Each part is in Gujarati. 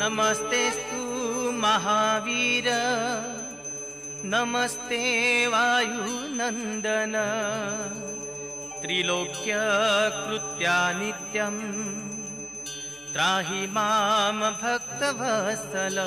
नमस्तेस्तु महावीर नमस्ते वायुनंदन त्रिलोक्यकृत्या नित्यं त्राहि मां भक्तवत्सल।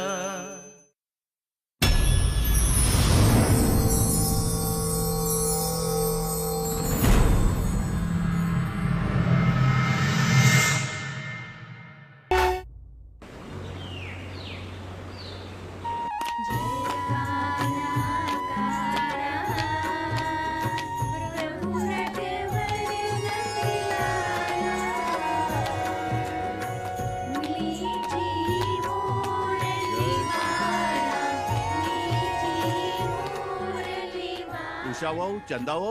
ચંદા વહુ,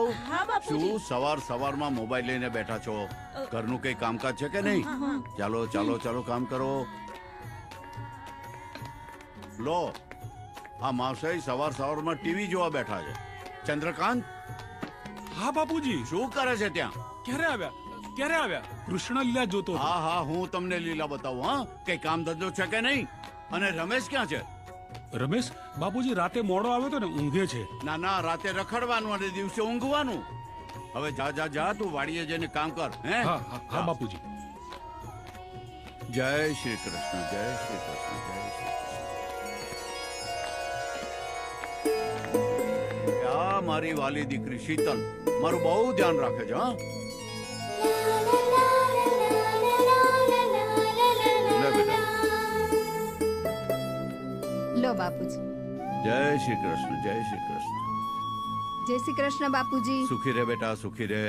શું સવાર સવારમાં મોબાઈલ લઈને બેઠા છો? ઘરનું કઈ કામકાજ છે કે નહીં? ચાલો ચાલો ચાલો કામ કરો. લો, આ માવસાઈ સવાર સવારમાં ટીવી જોવા બેઠા છે. ચંદ્રકાંત. હા બાપુજી. શું કરે છે ત્યાં? ક્યારે આવ્યા? કૃષ્ણ લીલા જોતો. હા હા, હું તમને લીલા બતાવું. હા, કઈ કામ ધંધો છે કે નહીં? અને રમેશ ક્યાં છે? રમેશ બાપુજી રાતે મોડો આવ્યો તો ને, ઊંઘે છે. ના ના, રાતે રખડવાનું અને દિવસે ઊંઘવાનું. હવે જા જા જા, તું વાડીએ જઈને કામ કર. હે? હા બાપુજી. જય શ્રી કૃષ્ણ, જય શ્રી કૃષ્ણ, જય શ્રી કૃષ્ણ. આ મારી વાલી દીકરી શીતલ મારું બહુ ધ્યાન રાખે છે. હા, લે બેટા. લો બાપુજી. જય શ્રી કૃષ્ણ, જય શ્રી કૃષ્ણ. જય શ્રી કૃષ્ણ બાપુજી. સુખી રે બેટા, સુખી રે.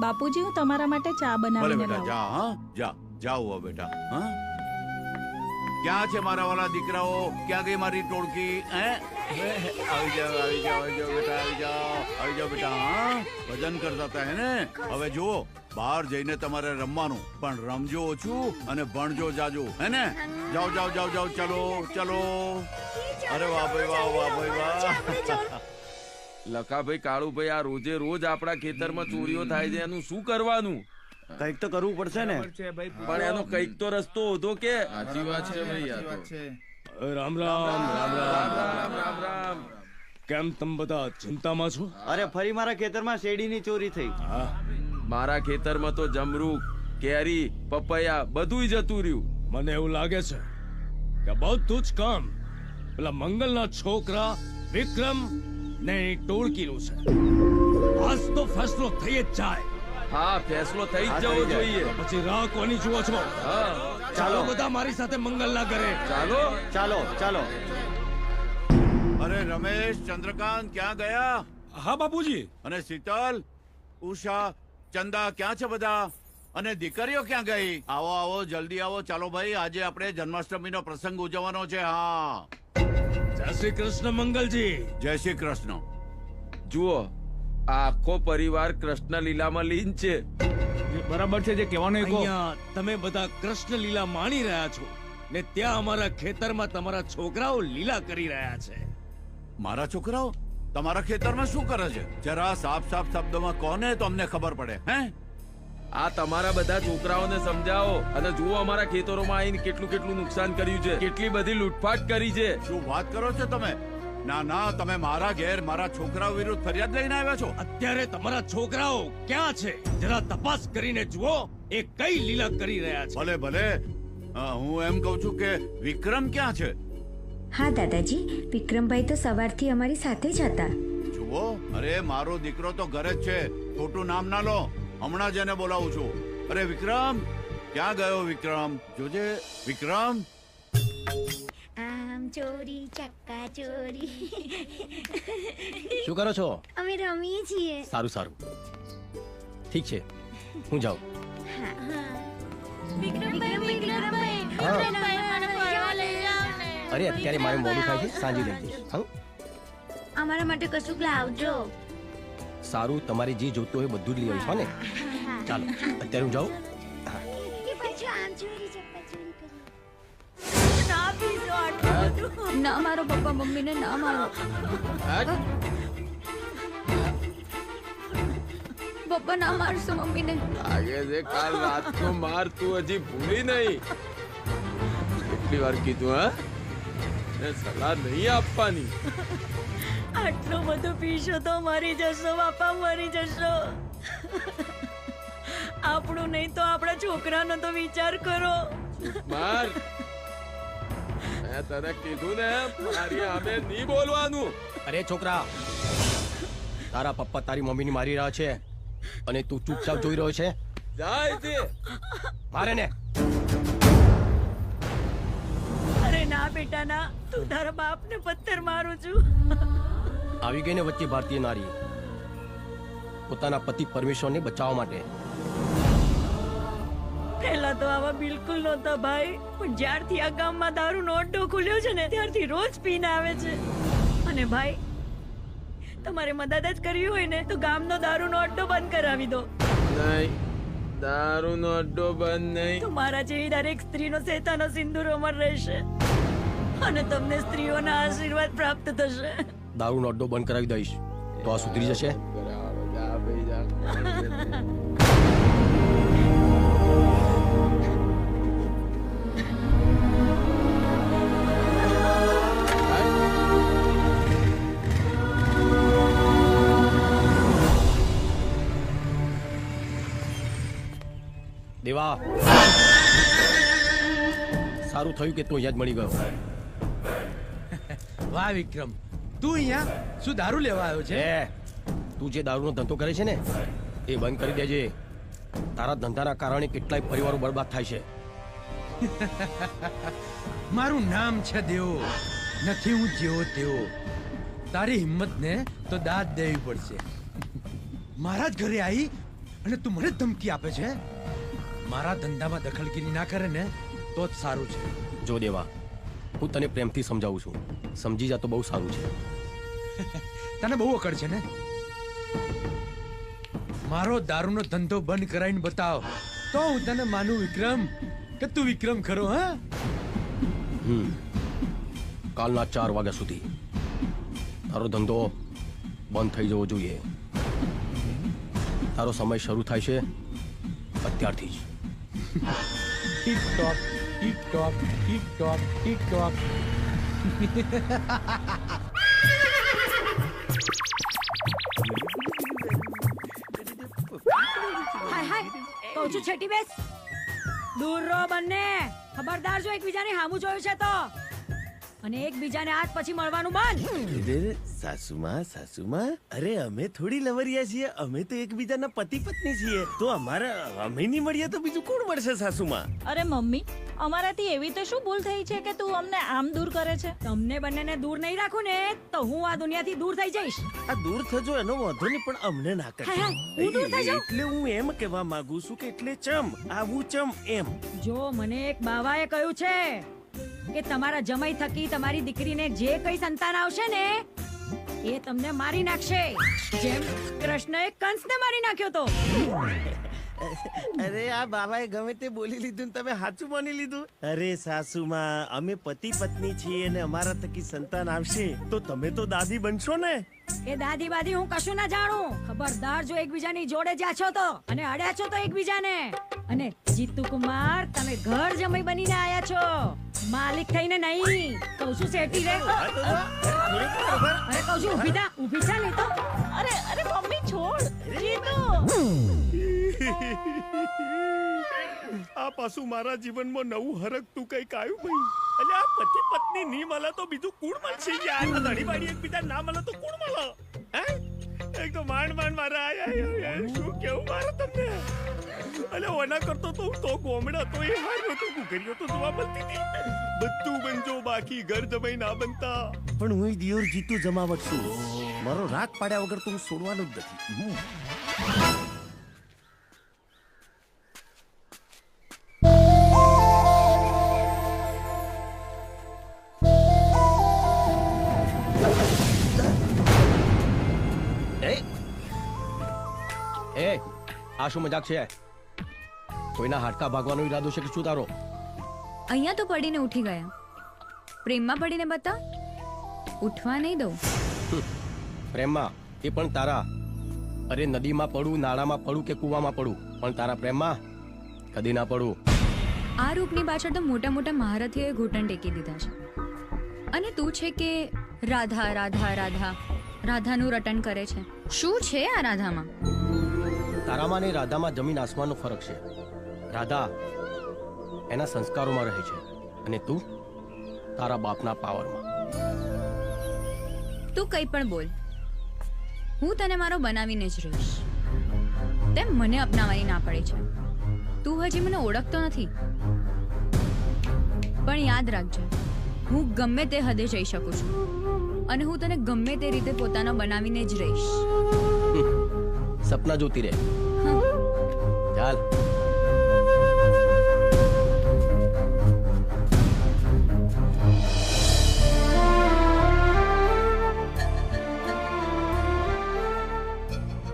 બાપુજી હું તમારા માટે ચા ભલે બનાવીને બેટા, લાવું. જા. હા, જા જાઓ બેટા. હા, ક્યાં છે મારા વાલા દીકરાઓ? ક્યાં ગઈ મારી ટોળકી? હે, આવી જાઓ, આવી જાઓ, આવી જાઓ બેટા, આવી જાઓ, આવી જાઓ બેટા. હા, ભજન કરતા હતા હે ને? હવે જુઓ, બહાર જઈને તમારે રમવાનું, પણ રમજો ઓછું અને ભણજો જાજુ, હે ને? જાઓ જાઓ જાઓ જાઓ, ચલો ચલો. અરે વાહ ભાઈ વાહ, વાહ ભાઈ વાહ. લખાભાઈ, કાળુભાઈ, આ રોજે રોજ આપણા ખેતરમાં ચોરીઓ થાય છે, એનું શું કરવાનું? કઈક તો કરવું પડશે ને. પણ એનો કઈક તો રસ્તો હોતો કે. સાચી વાત છે ભાઈ. રામ રામ રામ રામ રામ રામ રામ. કેમ તમે બધા ચિંતામાં છો? અરે ફરી મારા ખેતરમાં શેરડીની ચોરી થઈ. મારા ખેતરમાં તો જમરૂખ, કેરી, પપૈયા બધું જતું રહ્યું. મને એવું લાગે છે કે બધું જ કામ પેલા મંગલના છોકરા વિક્રમ ને ટોળકીનું છે. આજ તો ફેસલો થઈ જ જાય. હા, ફેસલો થઈ જ જવો જોઈએ. પછી રાહ કોની જુઓ છો? હા, ચાલો બધા મારી સાથે મંગલના ઘરે. ચાલો ચાલો ચાલો. અરે રમેશ, ચંદ્રકાંત ક્યાં ગયા? હા બાપુજી. અને શીતલ, ઉષા, ચંદા ક્યાં છે બધા? અને દીકરીઓ ક્યાં ગઈ? આવો આવો, જલ્દી આવો. ચાલો ભાઈ, આજે આપણે જન્માષ્ટમીનો પ્રસંગ ઉજવવાનો છે. હા, જય શ્રી કૃષ્ણ મંગલજી. જય શ્રી કૃષ્ણ. જુઓ, આ આખો પરિવાર કૃષ્ણ લીલામાં લીન છે. બરાબર છે જે કહેવાનું. અહીંયા તમે બધા કૃષ્ણ લીલા માણી રહ્યા છો ને ત્યાં અમારા ખેતરમાં તમારા છોકરાઓ લીલા કરી રહ્યા છે. મારા છોકરાઓ તમારા ખેતરમાં શું કરે છે? જરા સાફ સાફ શબ્દોમાં કોને તો અમને ખબર પડે. હે, આ તમારા બધા છોકરાઓને સમજાવો. અને જુઓ, અમારા ખેતરોમાં આવીને કેટલું કેટલું નુકસાન કર્યું છે, કેટલી બધી લૂંટફાટ કરી છે. શું વાત કરો છો તમે? ના ના, તમે મારા ઘેર મારા છોકરાઓ વિરુદ્ધ ફરિયાદ લઈને આવ્યા છો? અત્યારે તમારા છોકરાઓ ક્યાં છે? જરા તપાસ કરીને જુઓ એ કઈ લીલા કરી રહ્યા છે. ભલે ભલે. હું એમ કઉ છું કે વિક્રમ ક્યાં છે? હા દાદાજી, વિક્રમભાઈ તો સવારથી અમારી સાથે જ હતા. જુઓ, અરે મારો દીકરો તો ઘરે જ છે. ખોટું નામ ના લો. હમણાં જ એને બોલાવું છું. અરે વિક્રમ ક્યાં ગયો? વિક્રમ જોજે. વિક્રમ. આમ ચોરી ચક્કા ચોરી. શું કરો છો? અમે રમીએ છીએ. સારું સારું, ઠીક છે, હું જાઉં. અરે અત્યારે મારે મોડું થાય છે, સાંજે લઈ જઈશ. હા, અમારા માટે કશુંક લાવજો. સારું, તમારે જે જોતું હોય બધું જ લઈ આવીશ. ને ચાલો અત્યારે હું જાઉં. કે પાછું આમ ચોરી ચક્કા ચોરી કરી. ના મારો પપ્પા મમ્મીને ના મારો. પપ્પા ના મારશો મમ્મીને. લાગે છે કાલ રાતનો માર તું હજી ભૂલી નહીં. કેટલી વાર કીધું હા એ સલાહ નહીં આપવાની. આટલું બધું પીશો તો મરી જશો બાપા, મરી જશો. આપણું નહીં તો આપણા છોકરાનો તો વિચાર કરો. માર મેં તને કીધું ને મારી સામે નહીં બોલવાનું. અરે છોકરા, તારા પપ્પા તારી મમ્મીની મારી રહ્યા છે અને તું ચૂપચાપ જોઈ રહ્યો છે. જાય તે મારે ને અરે ના બેટા ના, તું તારા બાપને પથ્થર મારું છું. આવી ગઈ ને વચ્ચે ભારતીય નારી પોતાના પતિ પરમેશ્વરને બચાવવા માટે. પહેલા તો આવા બિલકુલ નહોતા ભાઈ, પણ જ્યારથી આ ગામમાં દારૂનો અડ્ડો ખુલ્યો છે ને ત્યારથી રોજ પીને આવે છે. અને ભાઈ, તમારે મદદ જ કરવી હોય ને તો ગામનો દારૂનો અડ્ડો બંધ કરાવી દો. નહીં, દારૂનો અડ્ડો બંધ નહીં. તો મારા જેવી દરેક સ્ત્રીનો શેતાનો સિંદૂર અમર રહેશે અને તમને સ્ત્રીઓના આશીર્વાદ પ્રાપ્ત થશે. દારૂનો અડ્ડો બંધ કરાવી દઈશ તો આ સુધરી જશે. બરાબર, જા ભાઈ જા. દેવા, સારું થયું કે તું અહીંયા જ મળી ગયો. વાહ વિક્રમ, તું અહીંયા શું દારૂ લેવા આવ્યો છે? તું જે દારૂનો ધંધો કરે છે ને એ બંધ કરી દેજે. તારા ધંધાના કારણે કેટલાય પરિવારો બરબાદ થાય છે. મારું નામ છે દેવો, નથી હું જેવો તેવો. તારી હિંમતને તો દાદ દેવી પડશે. મારા જ ઘરે આવી અને તું મને ધમકી આપે છે? મારા ધંધામાં દખલગીરી ના કરે ને તો જ સારું છે. જો દેવા, હું તને પ્રેમથી સમજાવું છું, સમજી જા તો બહુ સારું છે. તને બહુ અકળ છે ને? મારો દારૂનો ધંધો બંધ કરાવીને બતાવ તો હું તને માનું વિક્રમ કે તું વિક્રમ ખરો. હા, કાલના 4 વાગ્યા સુધી તારો ધંધો બંધ થઈ જવો જોઈએ. તારો સમય શરૂ થાય છે અત્યારથી જ. Tick tock tick tock tick tock tick tock. Hi hi, કહું છું છેટી બેસ. દૂર રહો બંને. ખબરદાર જો એકબીજાને હામું જોયું છે તો, અને એકબીજાને આજ પછી મળવાનું બંધ. સાસુમાં, સાસુમાં, અરે અમે થોડી લવરિયા છીએ, અમે તો એકબીજાના પતિ પત્ની છીએ. તો અમારા અમે નહીં મળીએ તો બીજું કોણ મળશે સાસુમાં? અરે મમ્મી, અમારાથી એવી તો શું ભૂલ થઈ છે કે તું અમને આમ દૂર કરે છે? તમને બંનેને દૂર નહીં રાખું ને તો હું આ દુનિયાથી દૂર થઈ જઈશ. આ દૂર થજો એનો વાંધો નહીં, પણ અમને ના કરજો. હાય, હું દૂર થઈ જાઉં? એટલે હું એમ કહેવા માંગુ છું કે એટલે ચમ આવું ચમ એમ. જો મને એક બાવાએ કહ્યું છે કે તમારા જમાઈ થકી તમારી દીકરીને જે કઈ સંતાન આવશે ને એ તમને મારી નાખશે, જેમ કૃષ્ણએ કંસને મારી નાખ્યો તો. અરે આ બાબાએ ગમે તે બોલી લીધું ને તમે સાચું માની લીધું. અરે સાસુમાં, અમે પતિ પત્ની છીએ અને અમારા થકી સંતાન આવશે તો તમે તો દાદી બનશો ને. એ દાદી બાદી હું કશું ના જાણું. ખબરદાર જો એકબીજાની જોડે જ્યાં છો તો અને અડ્યા છો તો એકબીજાને. અને જીતુ કુમાર, તમે ઘર જમાઈ બનીને આયા છો, માલિક થઈને નહીં. કહું છું શેઠી રે. અરે કહું છું ઊભી થા, ઊભી થા નહીં તો. અરે અરે મમ્મી છોડ. જીતુ, આ પાછું મારા જીવનમાં નવું હરકતું કઈક આવ્યું ભાઈ. એટલે આ પતિ પત્ની નહીં મળે તો બીજું કોણ મળશે યાર? ધણી વાળી એકબીજા ના મળે તો કોણ મળે? હે, એક તો માંડ માંડ મારા આયા. શું કેવું મારે તમને? અલે ઓના કરતો તો હું તો ગોમડા તો એ હાર નતો, ગુગરીઓ તો જોવા મળતી હતી. બધું બનજો બાકી ઘર જમાઈ ના બનતા. પણ હું દિયોર જીતું જમાવટ છું. મારો રાગ પાડ્યા વગર તો હું છોડવાનો જ નથી. એ આ શું મજાક છે? કોઈના હાડકા ભાગવાનો ઈરાદો છે કે શું તારો? અહીંયા તો પડીને ઉઠી ગયા, પ્રેમમાં પડીને બતા, ઉઠવા નહીં દઉં. પ્રેમમાં એ પણ તારા. અરે નદીમાં પડું, નાળામાં પડું કે કૂવામાં પડું, પણ તારા પ્રેમમાં કદી ના પડું. આ રૂપની પાછળ તો મોટા મોટા મહારથીઓએ ઘૂંટણ ટેકી દીધા છે, અને તું છે કે રાધા રાધા રાધા રાધાનું રટન કરે છે. શું છે આ રાધામાં? તારામાં અને રાધામાં જમીન આસમાનનો ફરક છે. રાધા એના સંસ્કારોમાં રહે છે અને તું તારા બાપના પાવરમાં. તું કંઈ પણ બોલ, હું તને મારો બનાવીને જ રહીશ. તેમ મને અપનાવવાની ના પડે છે. તું હજી મને ઓળખતો નથી, પણ યાદ રાખજે, હું ગમે તે હદે જઈ શકું છું અને હું તને ગમે તે રીતે પોતાનો બનાવીને જ રહીશ. સપના જોતી રહે. ચાલ.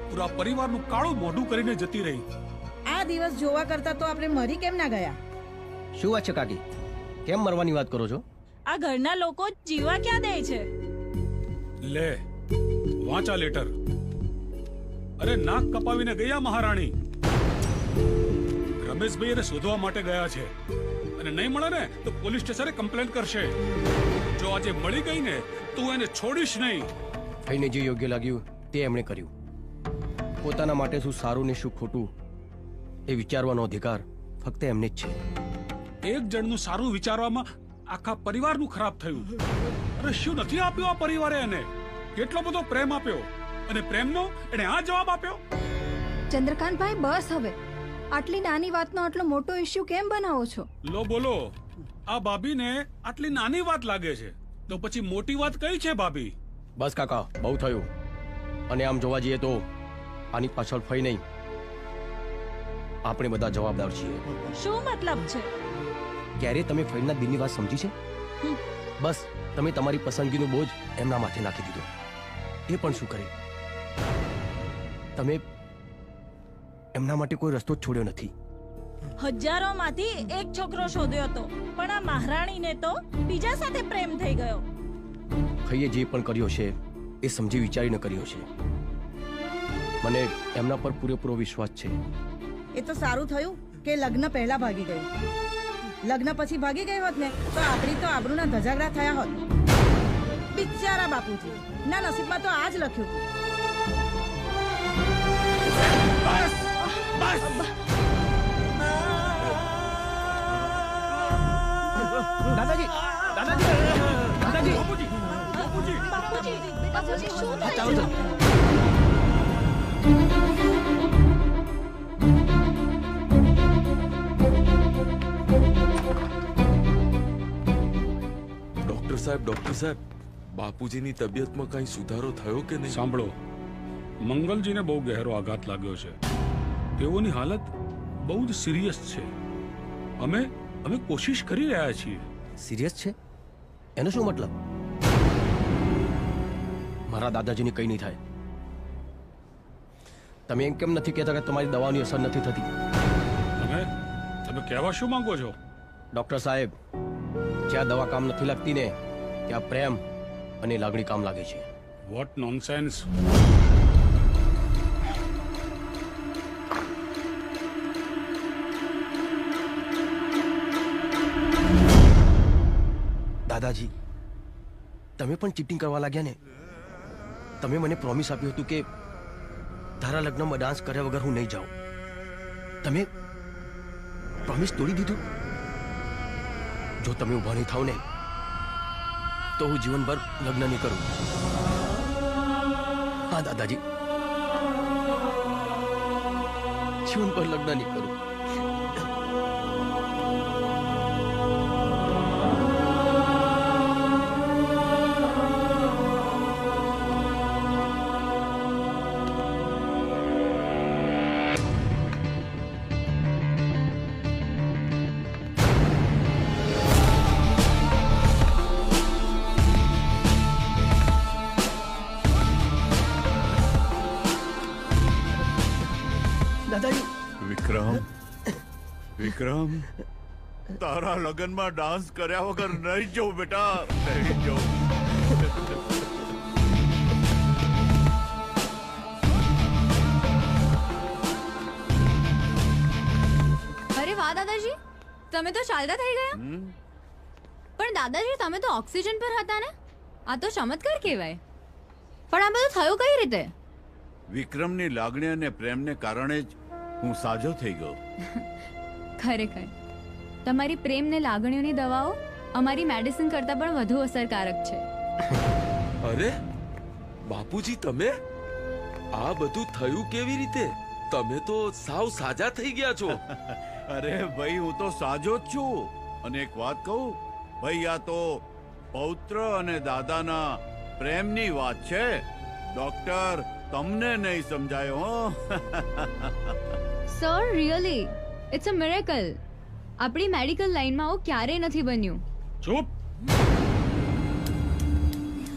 પૂરા પરિવારનું કાળું મોઢું કરીને જતી રહી. આ દિવસ જોવા કરતા તો આપણે મરી કેમ ના ગયા? શું વાત છે કાકી? કેમ મરવાની વાત કરો છો? આ ઘરના લોકો જીવા ક્યાં દે છે? લે વાંચા લેટર. અરે નાક કપાવીને ગયા મહારાણી. રમેશભાઈ એને શોધવા માટે ગયા છે, અને નહીં મળે ને તો પોલીસ સ્ટેશને કમ્પ્લેન કરશે. જો આજે મળી ગઈ ને તું એને છોડીશ નહીં. ભાઈને જે યોગ્ય લાગ્યું તે એમણે કર્યું. પોતાના માટે શું સારું ને શું ખોટું એ વિચારવાનો અધિકાર ફક્ત એમને જ છે. એક જણનું સારું વિચારવામાં આખા પરિવારનું ખરાબ થયું. અરે શું નથી આપ્યો આ પરિવારે એને? કેટલો બધો પ્રેમ આપ્યો, અને પ્રેમનો એને આ જવાબ આપ્યો. ચંદ્રકાંતભાઈ બસ હવે. આટલી નાની વાતનો આટલો મોટો ઇશ્યુ કેમ બનાવો છો? લો બોલો, આ ભાભીને આટલી નાની વાત લાગે છે તો પછી મોટી વાત કઈ છે ભાભી? બસ કાકા, બહુ થયું. અને આમ જોવા જઈએ તો આની પાછળ ફઈ નહીં, આપણે બધા જવાબદાર છીએ. શું મતલબ છે? ક્યારે તમે ફઈના દિલની વાત સમજી છે? બસ તમે તમારી પસંદગીનો બોજ એમના માથે નાખી દીધો. એ પણ શું કરે, તમે એમના માટે કોઈ રસ્તો જ છોડ્યો નથી. હજારોમાંથી એક છોકરો શોધ્યો હતો, પણ આ મહારાણીને તો બીજા સાથે પ્રેમ થઈ ગયો. ફઈએ જે પણ કર્યો છે એ સમજી વિચારીને કર્યો છે. મને એમના પર પૂરેપૂરો વિશ્વાસ છે. એ તો સારું થયું કે લગ્ન પહેલા ભાગી ગયું. લગ્ન પછી ભાગી ગઈ હોત ને તો આપણી તો આબરૂના ધજાગરા થયા હોત. બિચારા બાપુજી ના નસીબમાં તો આ જ લખ્યું હતું. દાદાજી, દાદાજી, દાદાજી, બાપુજી, બાપુજી, બાપુજી, બાપુજી શું હા, થાય ચાલો છે? ડોક્ટર સાહેબ, બાપુજીની તબિયતમાં કઈ સુધારો થયો કે નહીં? સાંભળો, મંગલજીને બહુ ગહેરો આઘાત લાગ્યો છે. તેઓની હાલત બહુ જ સિરિયસ છે. અમે કોશિશ કરી રહ્યા છીએ. સિરિયસ છે? એનો શું મતલબ? મારા દાદાજીને કઈ નહીં થાય. તમે એમ કેમ નથી કહેતા કે તમારી દવાની અસર નથી થતી? તમે કહેવા શું માંગો છો? ડોક્ટર સાહેબ, જ્યાં દવા કામ નથી લાગતી ને ત્યાં પ્રેમ અને લાગણી કામ લાગે છે. What nonsense. દાદાજી, તમે પણ ચીટિંગ કરવા લાગ્યા ને? તમે મને પ્રોમિસ આપ્યું હતું કે તારા લગ્નમાં ડાન્સ કર્યા વગર હું નહીં જાઉં. તમે પ્રોમિસ તોડી દીધું. જો તમે ઉભા નહીં થાવ ને તો હું જીવનભર લગ્ન નહીં કરું. હા દાદાજી, જીવનભર લગ્ન નહીં કરું. વિક્રમ, તારા લગ્નમાં ડાન્સ કર્યા વગર નહીં જવું બેટા, નહીં જવું. અરે વાહ દાદાજી, તમે તો ચાલતા થઈ ગયા. પણ દાદાજી તમે તો ઓક્સિજન પર હતા ને? આ તો ચમત્કાર કહેવાય. પણ આ બધું થયું કઈ રીતે? વિક્રમની લાગણી અને પ્રેમને કારણે જ હું સાજો થઈ ગયો. ખરેખર તમારી પ્રેમ ને લાગણીઓની દવાઓ અમારી મેડિસિન કરતા પણ વધુ અસરકારક છે. અરે બાપુજી, તમે આ બધું થયું કેવી રીતે? તમે તો સાવ સાજા થઈ ગયા છો. અરે ભાઈ, હું તો સાજો જ છું. અને એક વાત કહું ભાઈ, આ તો પૌત્ર અને દાદાના પ્રેમની વાત છે. ડોક્ટર, તમને નહીં સમજાયો હો. Sir, really it's a miracle. આપણી મેડિકલ લાઈનમાં આવું ક્યારેય નથી બન્યું. ચૂપ.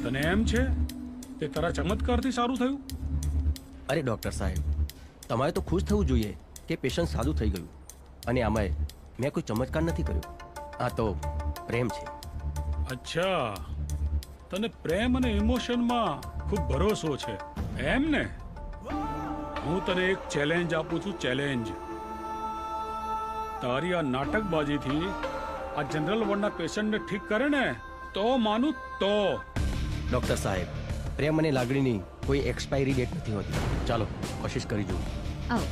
તને એમ છે તે તારા ચમત્કારથી સારું થયું? અરે ડોક્ટર સાહેબ, તમારે તો ખુશ થવું જોઈએ કે પેશન્ટ સારું થઈ ગયું. અને આમાંય મેં કોઈ ચમત્કાર નથી કર્યો. આ તો પ્રેમ છે. અચ્છા, તને પ્રેમ અને ઇમોશનમાં ખૂબ ભરોસો છે એમ ને? હું તને એક ચેલેન્જ આપું છું. ચેલેન્જ. તારી આ નાટકબાજીથી આ જનરલ વોર્ડના પેશન્ટને ઠીક કરે ને તો માનું તો. ડોક્ટર સાહેબ, પ્રેમ અને લાગણીની કોઈ એક્સપાયરી ડેટ નથી હોતી. ચાલો કોશિશ કરી જુઓ. આવો.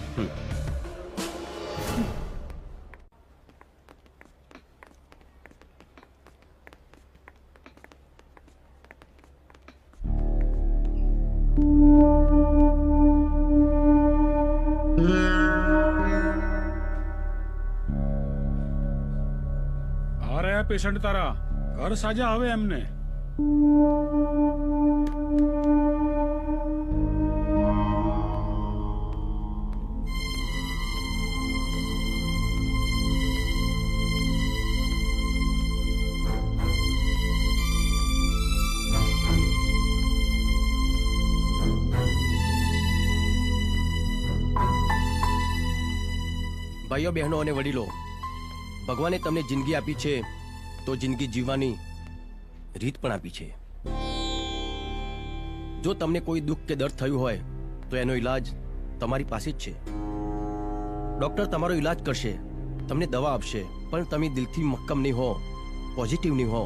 આ રહ્યા પેશન્ટ તારા. ઘર સાજા હવે એમને. ભાઈઓ, બહેનો અને વડીલો, ભગવાને તમને જિંદગી આપી છે તો જિંદગી જીવવાની રીત પણ આપી છે. જો તમને કોઈ દુઃખ કે દર્દ થયું હોય તો એનો ઈલાજ તમારી પાસે જ છે. ડોક્ટર તમારો ઈલાજ કરશે, તમને દવા આપશે, પણ તમે દિલથી મક્કમ નહીં હો, પોઝિટિવ નહીં હો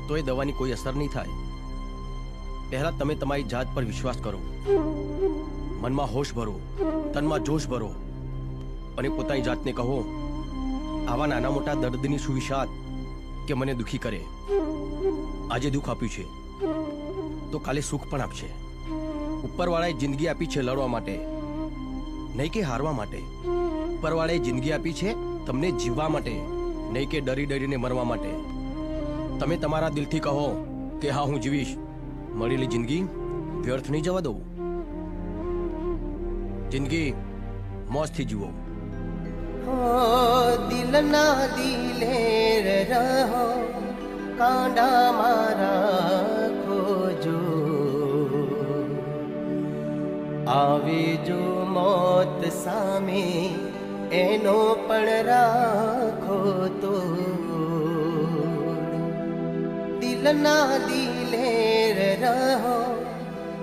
તો એ દવાની કોઈ અસર નહીં થાય. પહેલા તમે તમારી જાત પર વિશ્વાસ કરો, મનમાં હોશ ભરો, તનમાં જોશ ભરો અને પોતાની જાતને કહો, આવા નાના મોટા દર્દની સુવિશાત કે મને દુખી કરે. આજે દુઃખ આપ્યું છે તો કાલે સુખ પણ આપશે. ઉપરવાળાએ જિંદગી આપી છે લડવા માટે, નહીં કે હારવા માટે. ઉપરવાળાએ જિંદગી આપી છે તમને જીવવા માટે, નહીં કે ડરી ડરીને મરવા માટે. તમે તમારા દિલથી કહો કે હા, હું જીવીશ. મળેલી જિંદગી વ્યર્થ નહીં જવા દઉં. જિંદગી મોજથી જીવો. દિલ ના દિલેર રહો, કાંડા મારા ખોજો. આવે જો મોત સામે એનો પણ રાખો તો. દિલ ના દિલેર રહો,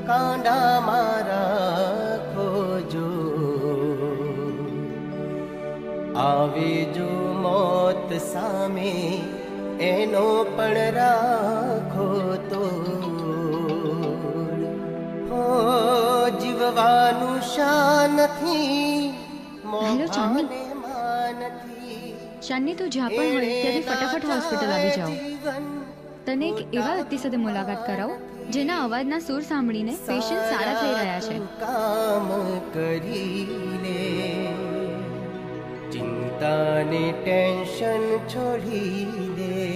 કાંડા મારા ખોજો. આવે જો મોત સામે એનો પણ રાખો તો. હો જીવવાનું શાન નથી, હેલો ચાંદની. ચાંદની, તું જ્યાં પણ હોય ત્યાંથી ફટાફટ હોસ્પિટલ આવી જાઓ. તને એક એવા વ્યક્તિ સાથે મુલાકાત કરાવો જેના અવાજના સૂર સાંભળીને પેશન્ટ સારા થઈ રહ્યા છે. કામ કરી લે, ચિંતાને ટેન્શન છોડી દે.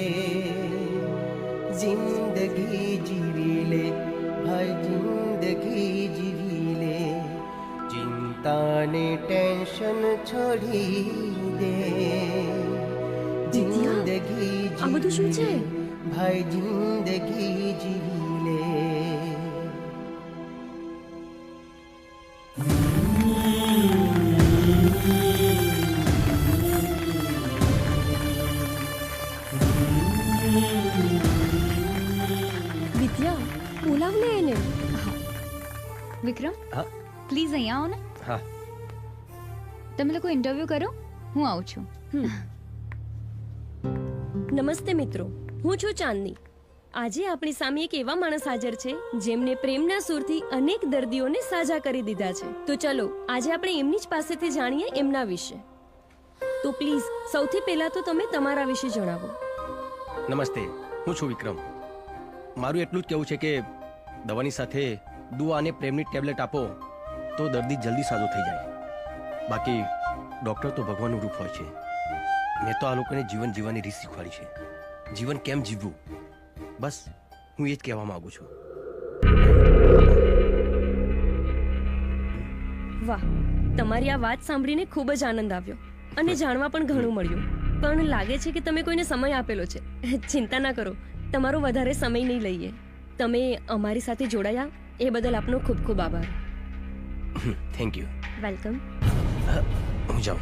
જિંદગી જીવી લે ભાઈ, જિંદગી જીવી લે. ચિંતાને ટેન્શન છોડી દે. જિંદગી આ બધું શું છે? ભાઈ, જિંદગી જીવી લે. વિદ્યા, બોલાવ લે એને. વિક્રમ, પ્લીઝ અહીંયા આવો ને. હા. તમે લોકો ઇન્ટરવ્યુ કરો, હું આવું છું. નમસ્તે મિત્રો, હું છું ચાંદની. આજે આપણી સામે એક એવા માણસ હાજર છે જેમને પ્રેમના સૂરથી અનેક દર્દીઓને સાજા કરી દીધા છે. તો ચલો આજે આપણે એમની જ પાસેથી જાણીએ એમના વિશે. તો પ્લીઝ સૌથી પહેલા તો તમે તમારા વિશે જણાવો. નમસ્તે, હું છું વિક્રમ. મારું એટલું જ કહેવું છે કે દવાની સાથે દુઆ અને પ્રેમની ટેબ્લેટ આપો તો દર્દી જલ્દી સાજો થઈ જાય. બાકી ડૉક્ટર તો ભગવાનનું રૂપ હોય છે. મેં તો આ લોકોને જીવન જીવવાની રીત શીખવાડી છે. જીવન કેમ જીવવું, બસ હું એ જ કહેવા માંગુ છું. વાહ, તમારી આ વાત સાંભળીને ખૂબ જ આનંદ આવ્યો અને જાણવા પણ ઘણું મળ્યું. પણ લાગે છે કે તમે કોઈને સમય આપેલો છે. ચિંતા ના કરો, તમારો વધારે સમય નહીં લઈએ. તમે અમારી સાથે જોડાયા એ બદલ આપનો ખૂબ ખૂબ આભાર. Thank you. વેલકમ. હું જાઉં.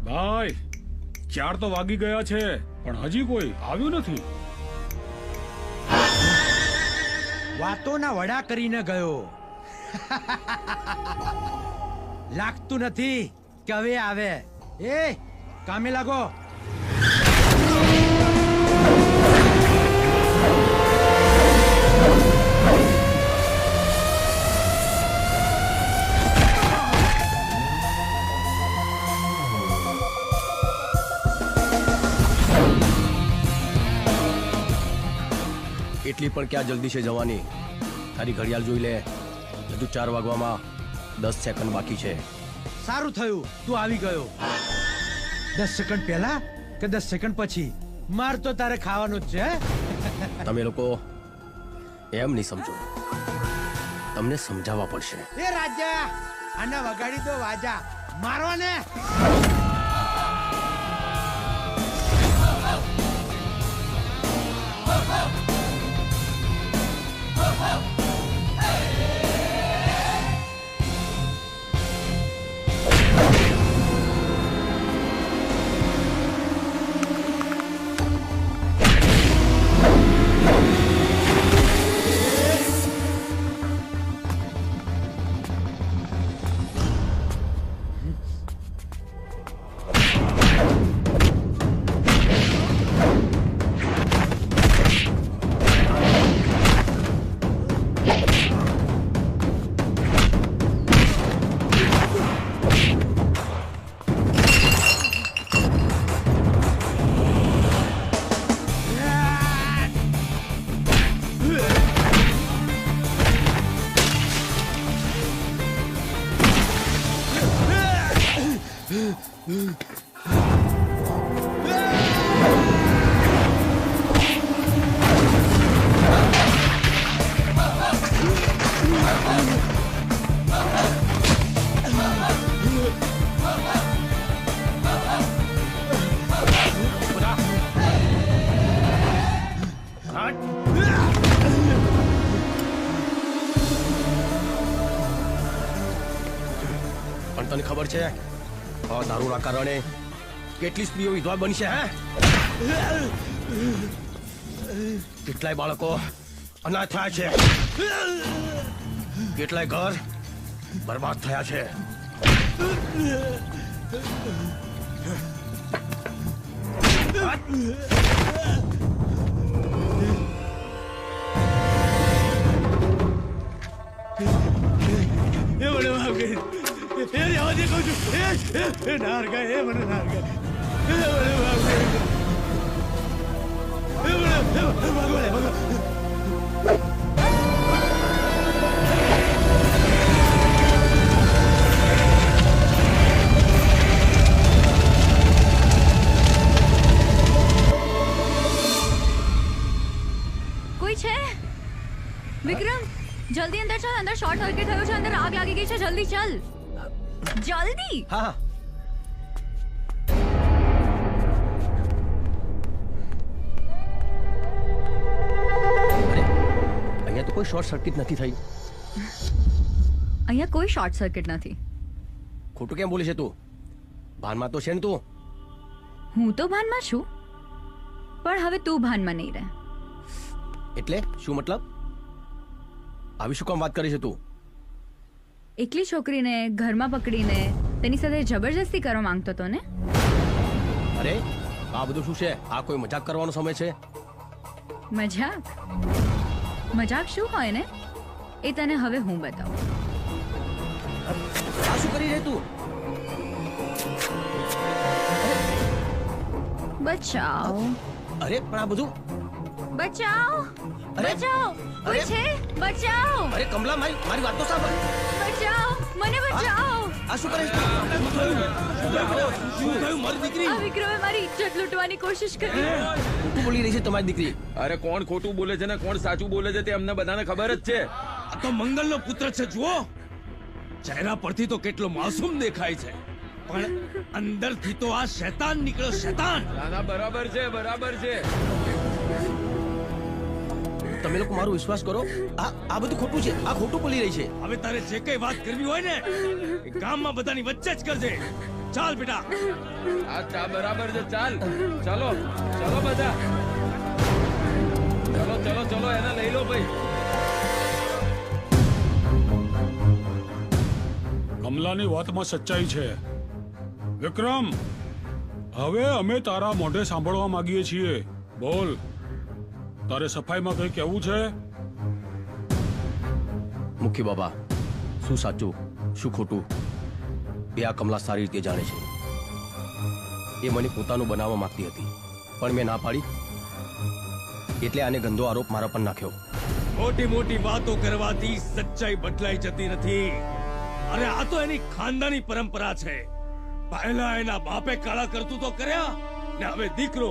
ભાઈ, 4 તો વાગી ગયા છે પણ હજી કોઈ આવ્યું નથી. વાતોના વડા કરીને ગયો. લાગતું નથી કે હવે આવે. એ કામે લાગો. એટલી પણ ક્યાં જલ્દી છે જવાની? તારી ઘડિયાળ જોઈ લે. હજુ 4 વાગવામાં 10 સેકન્ડ બાકી છે. સારું થયું તું આવી ગયો. 10 સેકન્ડ પહેલા કે 10 સેકન્ડ પછી? માર તો તારે ખાવાનું જ છે. તમે લોકો એમ નહીં સમજો, તમને સમજાવવા પડશે. એ રાજા, આને વગાડી દો વાજા. મારો ને. પણ તને ખબર છે આ દારૂના કારણે કેટલી સ્ત્રીઓ વિધવા બની છે? કેટલાય બાળકો અનાથ થયા છે, કેટલાય ઘર બરબાદ થયા છે. કોઈ છે? વિક્રમ, જલ્દી અંદર ચાલ. અંદર શોર્ટ સર્કિટ થયો છે, અંદર આગ લાગી ગઈ છે. જલ્દી ચાલ, જલ્દી. હા. અહીંયા તો કોઈ શોર્ટ સર્કિટ નથી થઈ. અહીંયા કોઈ શોર્ટ સર્કિટ નથી. ખોટું કેમ બોલે છે તું? ભાનમાં તો છે ને તું? હું તો ભાનમાં છું, પણ હવે તું ભાનમાં નહીં રહે. એટલે શું મતલબ? આવી શું કામ વાત કરી છે તું? એકલી છોકરીને ઘરમાં પકડીને તેની સાથે જબરજસ્તી કરવા માંગતો હતો ને? અરે આ બધું શું છે? આ કોઈ મજાક કરવાનો સમય છે? મજાક? મજાક શું હોય ને એ તને હવે હું બતાવું. આ શું કરી રહી તું? બચાવ. અરે પણ આ બધું બચાવ. બચાવ. અરે છે બચાવ. અરે કમલા મારી વાત તો સાંભળ. બચાવ. મને બચાવ. આ શું કરે છે? શું થયું મારી દીકરી? આ વિક્રમે મારી ઇજ્જત લૂંટવાની કોશિશ કરી. ખોટું બોલી રહી છે તમારી દીકરી. અરે કોણ ખોટું બોલે છે ને કોણ સાચું બોલે છે તે અમને બધાને ખબર જ છે. આ તો મંગલનો પુત્ર છે, જુઓ. ચહેરા પરથી તો કેટલો માસૂમ દેખાય છે, પણ અંદરથી તો આ શૈતાન નીકળ્યો, શૈતાન. ના બરાબર છે, બરાબર છે. તમે લોકો મારો વિશ્વાસ કરો, આ બધું ખોટું છે. આ ખોટું બોલી રહી છે. હવે તારે જે કઈ વાત કરવી હોય ને એ ગામમાં બધાની વચ્ચે જ કરજે. ચાલ બેટા. આ બરાબર છે. ચાલ ચલો ચલો બધા, ચલો ચલો ચલો એને લઈ લો ભાઈ. કમલાની વાતમાં સચ્ચાઈ છે. વિક્રમ, હવે અમે તારા મોઢે સાંભળવા માંગીએ છીએ. બોલ, તારે સફાઈમાં કઈ કહેવું છે? મુખ્ય બાબા, શું સાચું શું ખોટું એ આ કમલા સારી રીતે જાણે છે. એ મને પોતાનું બનાવવા માંગતી હતી, પણ મેં ના પાડી, એટલે આને ગંદો આરોપ મારા પર નાખ્યો. મોટી મોટી વાતો કરવાથી સચ્ચાઈ બદલાઈ જતી નથી. અરે આ તો એની ખાનદાની પરંપરા છે. પહેલા એના બાપે કાળા કરતું તો કર્યા ને હવે દીકરો.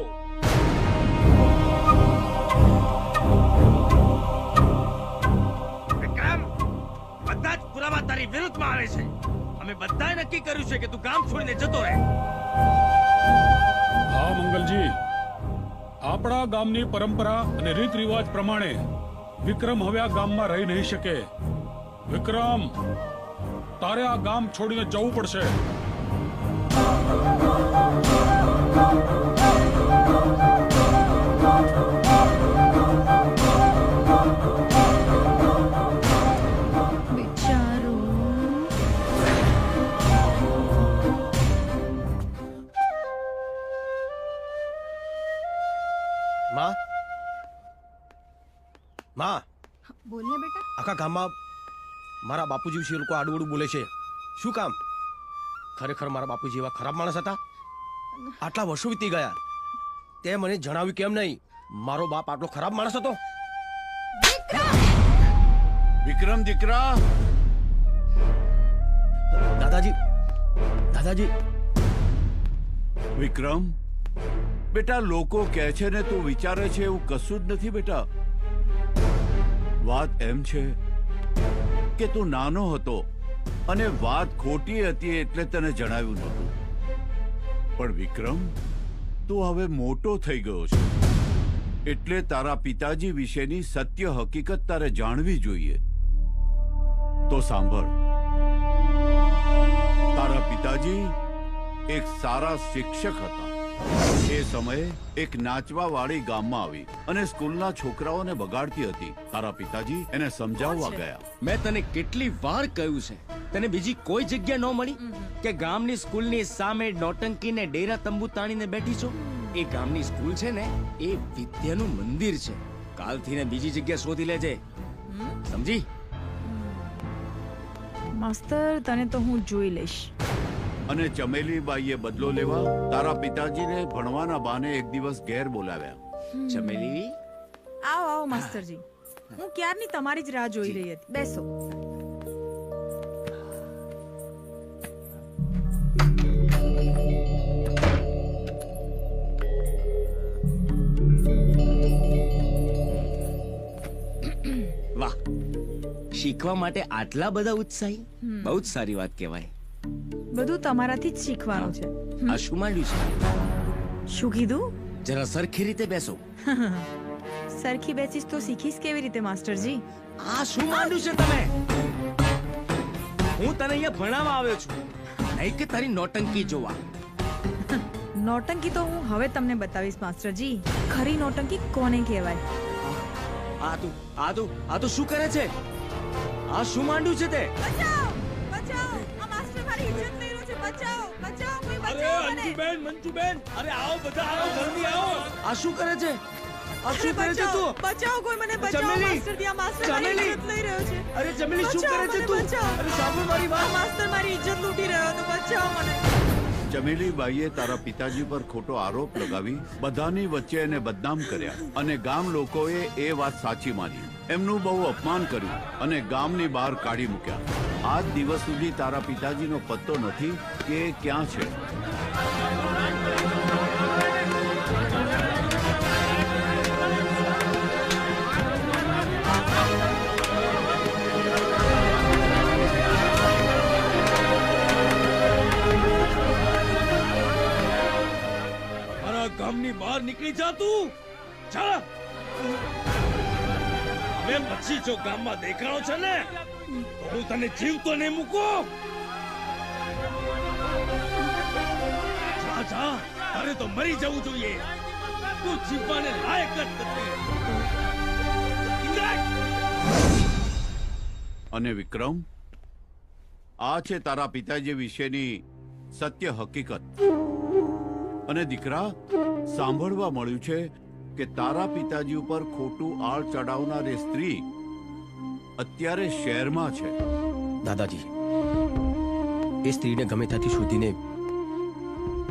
વિક્રમ, બધા જ પુરાવા તારી વિરુદ્ધમાં આવે છે. અમે બધાએ નક્કી કર્યું છે કે તું ગામ છોડીને જતો રહે. હા મંગલજી, આપણા ગામની પરંપરા અને રીત રિવાજ પ્રમાણે વિક્રમ હવે આ ગામમાં રહી નહીં શકે. વિક્રમ, તારે આ ગામ છોડીને જવું પડશે. માં, બોલ ને બેટા. આખા ગામમાં મારા બાપુજી વિશે લોકો આડું બોલે છે. શું કામ? ખરેખર મારા બાપુજી એવા ખરાબ માણસ હતા? આટલા વર્ષો વીતી ગયા, તે મને જણાવ્યું કેમ નહીં? મારો બાપ આટલો ખરાબ માણસ હતો? વિક્રમ દીકરા. દાદાજી, દાદાજી. વિક્રમ બેટા, લોકો કહે છે ને તું વિચારે છે એવું કશું જ નથી બેટા. વાત એમ છે કે તું નાનો હતો અને વાત ખોટી હતી એટલે તને જણાવ્યું નહોતું. પણ વિક્રમ, તું હવે મોટો થઈ ગયો છે, એટલે તારા પિતાજી વિશેની સત્ય હકીકત તારે જાણવી જોઈએ. તો સાંભળ, તારા પિતાજી એક સારા શિક્ષક હતા. એ સમયે એક નાચવા વાળી ગામમાં આવી અને સ્કૂલના છોકરાઓને બગાડતી હતી. તારા પિતાજી એને સમજાવવા ગયા. મેં તને કેટલી વાર કહ્યું છે, તને બીજી કોઈ જગ્યા ન મળી કે ગામની સ્કૂલની સામે નોટંકી ને ડેરા તંબુ તાણીને બેઠી છો? એ ગામની સ્કૂલ છે ને એ વિદ્યાનું મંદિર છે. કાલથી ને બીજી જગ્યા શોધી લેજે, સમજી? માસ્તર, તને તો હું જોઈ લઈશ. અને ચમેલી બાઈએ બદલો લેવા તારા પિતાજીને ભણવાના બહાને એક દિવસ ઘેર બોલાવ્યા. ચમેલી, આવો આવો માસ્તરજી. હું ક્યારની તમારી જ રાહ જોઈ રહી હતી. બેસો. વાહ, શીખવા માટે આટલા બધા ઉત્સાહી, બહુ જ સારી વાત કહેવાય. બધું તમારાથી જ શીખવાનું છે. આ શું માંડ્યું છે? શું કીધું? જરા સરખી રીતે બેસો. સરખી બેસીશ તો શીખીશ કેવી રીતે માસ્ટરજી? આ શું માંડ્યું છે તમે? હું તને અહીંયા ભણાવવા આવ્યો છું, નહીં કે તારી નોટંકી જોવા. નોટંકી તો હું હવે તમને બતાવીશ માસ્ટરજી. ખરી નોટંકી કોને કહેવાય. આ તો શું કરે છે? આ શું માંડ્યું છે તે? મંજુબેન, અરે આવો બધા, આવો જલ્દી આવો. આ શું કરે છે? આ શું કરે છે તું? બચાવો, કોઈ મને બચાવો. માસ્ટરજી, આ માસ્ટર મારી ઇજ્જત લઈ રહ્યો છે. અરે જમીલી, શું કરે છે તું? અરે સાંભળ મારી વાત. માસ્ટર મારી ઇજ્જત લૂંટી રહ્યો તો બચાવો મને. ચમેલીબાઈએ તારા પિતાજી પર ખોટો આરોપ લગાવી બધાની વચ્ચે એને બદનામ કર્યા અને ગામ લોકોએ એ વાત સાચી માની. એમનું બહુ અપમાન કર્યું અને ગામની બહાર કાઢી મૂક્યા. આજ દિવસ સુધી તારા પિતાજીનો પત્તો નથી કે એ ક્યાં છે. ગામની બહાર નીકળી જા તું. જા. હવે પછી જો ગામમાં દેખાણો છે ને તો હું તને જીવતો નહીં મૂકું. જા જા, તારે તો મરી જવું જોઈએ. તું જીવવાને લાયક જ નથી. અને વિક્રમ, આ છે તારા પિતાજી વિશેની સત્ય હકીકત. અને દીકરા, સાંભળવા મળ્યું છે કે તારા પિતાજી ઉપર ખોટું આળ ચડાવનાર એ સ્ત્રી અત્યારે શહેરમાં છે. દાદાજી, એ સ્ત્રીને ગમે ત્યાંથી શોધીને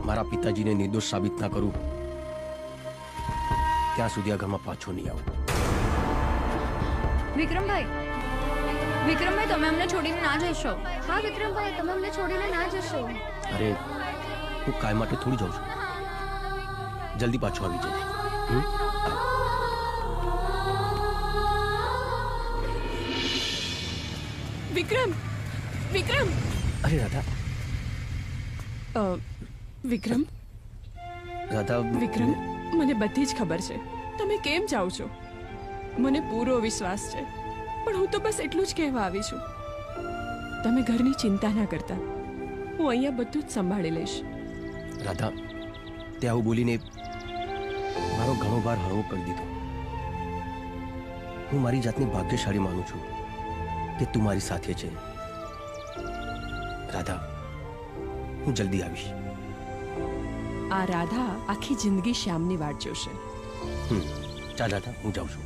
મારા પિતાજીને નિર્દોષ સાબિત ના કરું ત્યાં સુધી આ ઘરમાં પાછો નહીં આવું. વિક્રમભાઈ, તમે અમને છોડીને ના જશો? હા વિક્રમભાઈ, તમે અમને છોડીને ના જશો. અરે, હું કાયમ માટે થોડી જાઉં છું. જલ્દી પાછો આવી જઈશ. વિક્રમ, અરે રાધા. વિક્રમ, મને બધી જ ખબર છે તમે કેમ જાઓ છો. મને પૂરો વિશ્વાસ છે, પણ હું તો બસ એટલું જ કહેવા આવી છું. તમે ઘરની ચિંતા ના કરતા, હું અહીંયા બધું જ સંભાળી લઈશ. રાધા, તે આવું બોલીને મારો ઘણો ભાર હળવો કરી દીધો. હું મારી જાતને ભાગ્યશાળી માનું છું કે તું મારી સાથે છે. રાધા, હું જલ્દી આવીશ. આ રાધા આખી જિંદગી શ્યામની વાટ જોશે. ચાલ રાધા, હું જાઉં છું.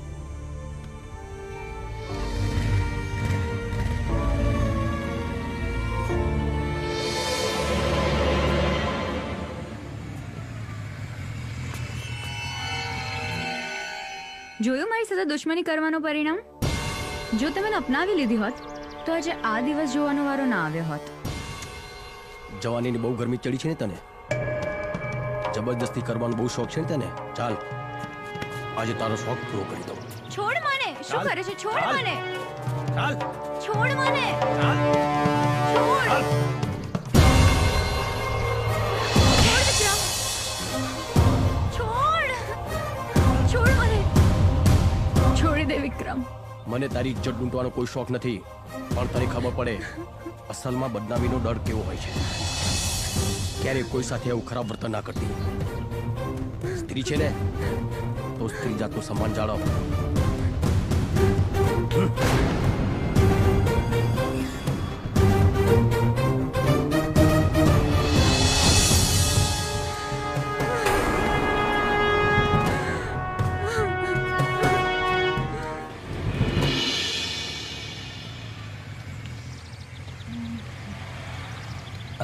જોયું મારી સાથે દુશ્મની કરવાનું પરિણામ? જો તમે મને અપનાવી લીધી હોત તો આજે આ દિવસ જોવાનો વારો ના આવ્યો હોત. જવાનીની બહુ ગરમી ચડી છે ને તને? જબરદસ્તી કરવાનો બહુ શોખ છે ને તને? ચાલ, આજે તારો શોખ પૂરો કરી દઉં. છોડ મને. શું કરે છે? છોડ મને. ચાલ, છોડ મને. ચાલ, છોડ. છોડી દે વિક્રમ. મને તારી ઇજ્જત લૂંટવાનો કોઈ શોખ નથી, પણ તને ખબર પડે અસલમાં બદનામીનો ડર કેવો હોય છે. ક્યારેય કોઈ સાથે એવું ખરાબ વર્તન ના કરતી. સ્ત્રી છે ને તો સ્ત્રી જાતનું સન્માન જાળવ.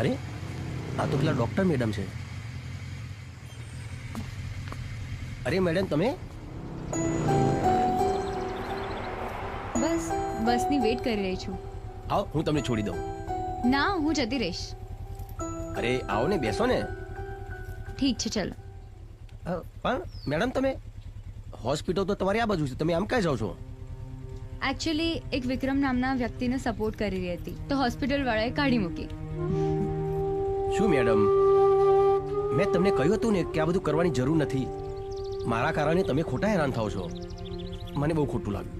અરે, આ તો પેલા ડોક્ટર મેડમ છે. અરે મેડમ, તમે? બસ બસની વેટ કરી રહી છું. આવો, હું તમને છોડી દઉં. ના, હું જતી રહીશ. અરે આવો ને, બેસો ને. ઠીક છે, ચલો. પણ મેડમ, તમે હોસ્પિટલ તો તમારી આ બાજુ છે, તમે આમ ક્યાં જાઓ છો? એકચ્યુઅલી એક વિક્રમ નામના વ્યક્તિને સપોર્ટ કરી રહી હતી તો હોસ્પિટલ વાળાએ કાઢી મૂકી. શું મેડમ, મેં તમને કહ્યું હતું ને કે આ બધું કરવાની જરૂર નથી. મારા કારણે તમે ખોટા હેરાન થાઓ છો. મને બહુ ખોટું લાગ્યું.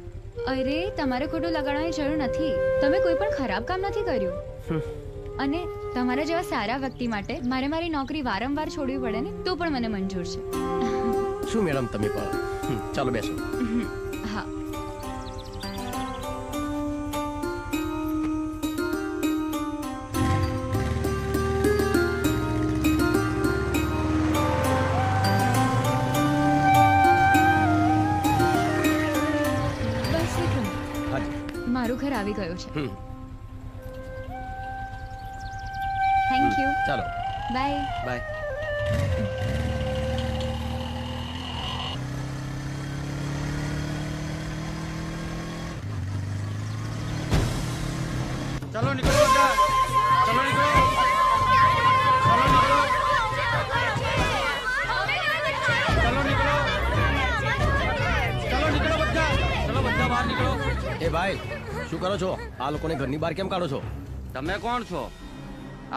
અરે, તમારે ખોટું લગાડવાની જરૂર નથી. તમે કોઈ પણ ખરાબ કામ નથી કર્યું. અને તમારા જેવા સારા વ્યક્તિ માટે મારે મારી નોકરી વારંવાર છોડવી પડે ને તો પણ મને મંજૂર છે. શું મેડમ તમે પણ ચાલો બેસો. હા. બસ વિક્રમ, મારું ઘર આવી ગયું છે. Thank you. ચાલો બાય. બાય. चलो निकलो बच्चा, चलो निकलो, चलो निकलो, चलो निकलो, चलो निकलो बच्चा, चलो बच्चा बाहर निकलो. એ ભાઈ શું કરો છો? આ લોકોને ઘરની બહાર કેમ કાઢો છો? તમે કોણ છો?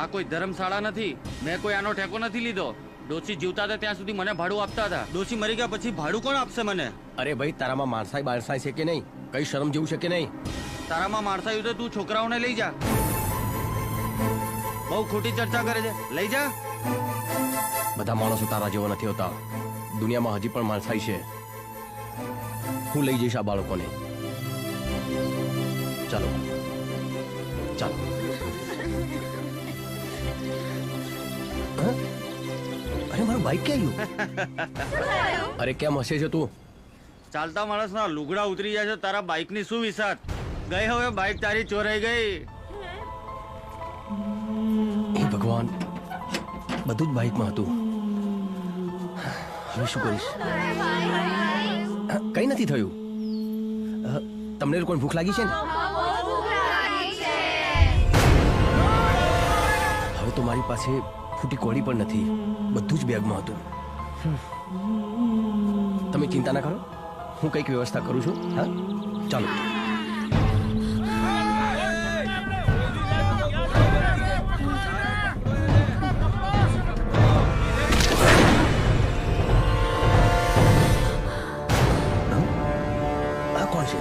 આ કોઈ ધર્મશાળા નથી. મેં કોઈ આનો ઠેકો નથી લીધો. ડોશી જીવતા હતા ત્યાં સુધી મને ભાડું આપતા હતા. ડોશી મરી ગયા પછી ભાડું કોણ આપશે મને? અરે ભાઈ તારામાં માણસાઈ બારસાઈ છે કે નહીં? કઈ શરમ જેવું છે કે નહીં? તારામાં માણસાયું તો તું છોકરાઓને લઈ જા. બહુ ખોટી ચર્ચા કરે છે. લઈ જા. બધા માણસો તારા જેવા નથી હોતા. દુનિયામાં હજી પણ માણસાઈ છે. હું લઈ જઈશ આ બાળકોને. ચાલો ચાલો. અરે મારું બાઈક ક્યાં ગયું? અરે કેમ હસે છે તું? ચાલતા માણસના લુગડા ઉતરી જાય છે, તારા બાઈકની શું વિસાત? ગઈ હવે બાઈક તારી ચોરાઈ ગઈ. હે ભગવાન, બધું જ બાઈકમાં હતું. હવે શું કરીશ? કઈ નથી થયું. તમને લોકોને ભૂખ લાગી છે ને? હવે તો મારી પાસે ફૂટી કોળી પણ નથી. બધું જ બેગમાં હતું. તમે ચિંતા ના કરો, હું કંઈક વ્યવસ્થા કરું છું. હા ચાલો. આ કોણ છે?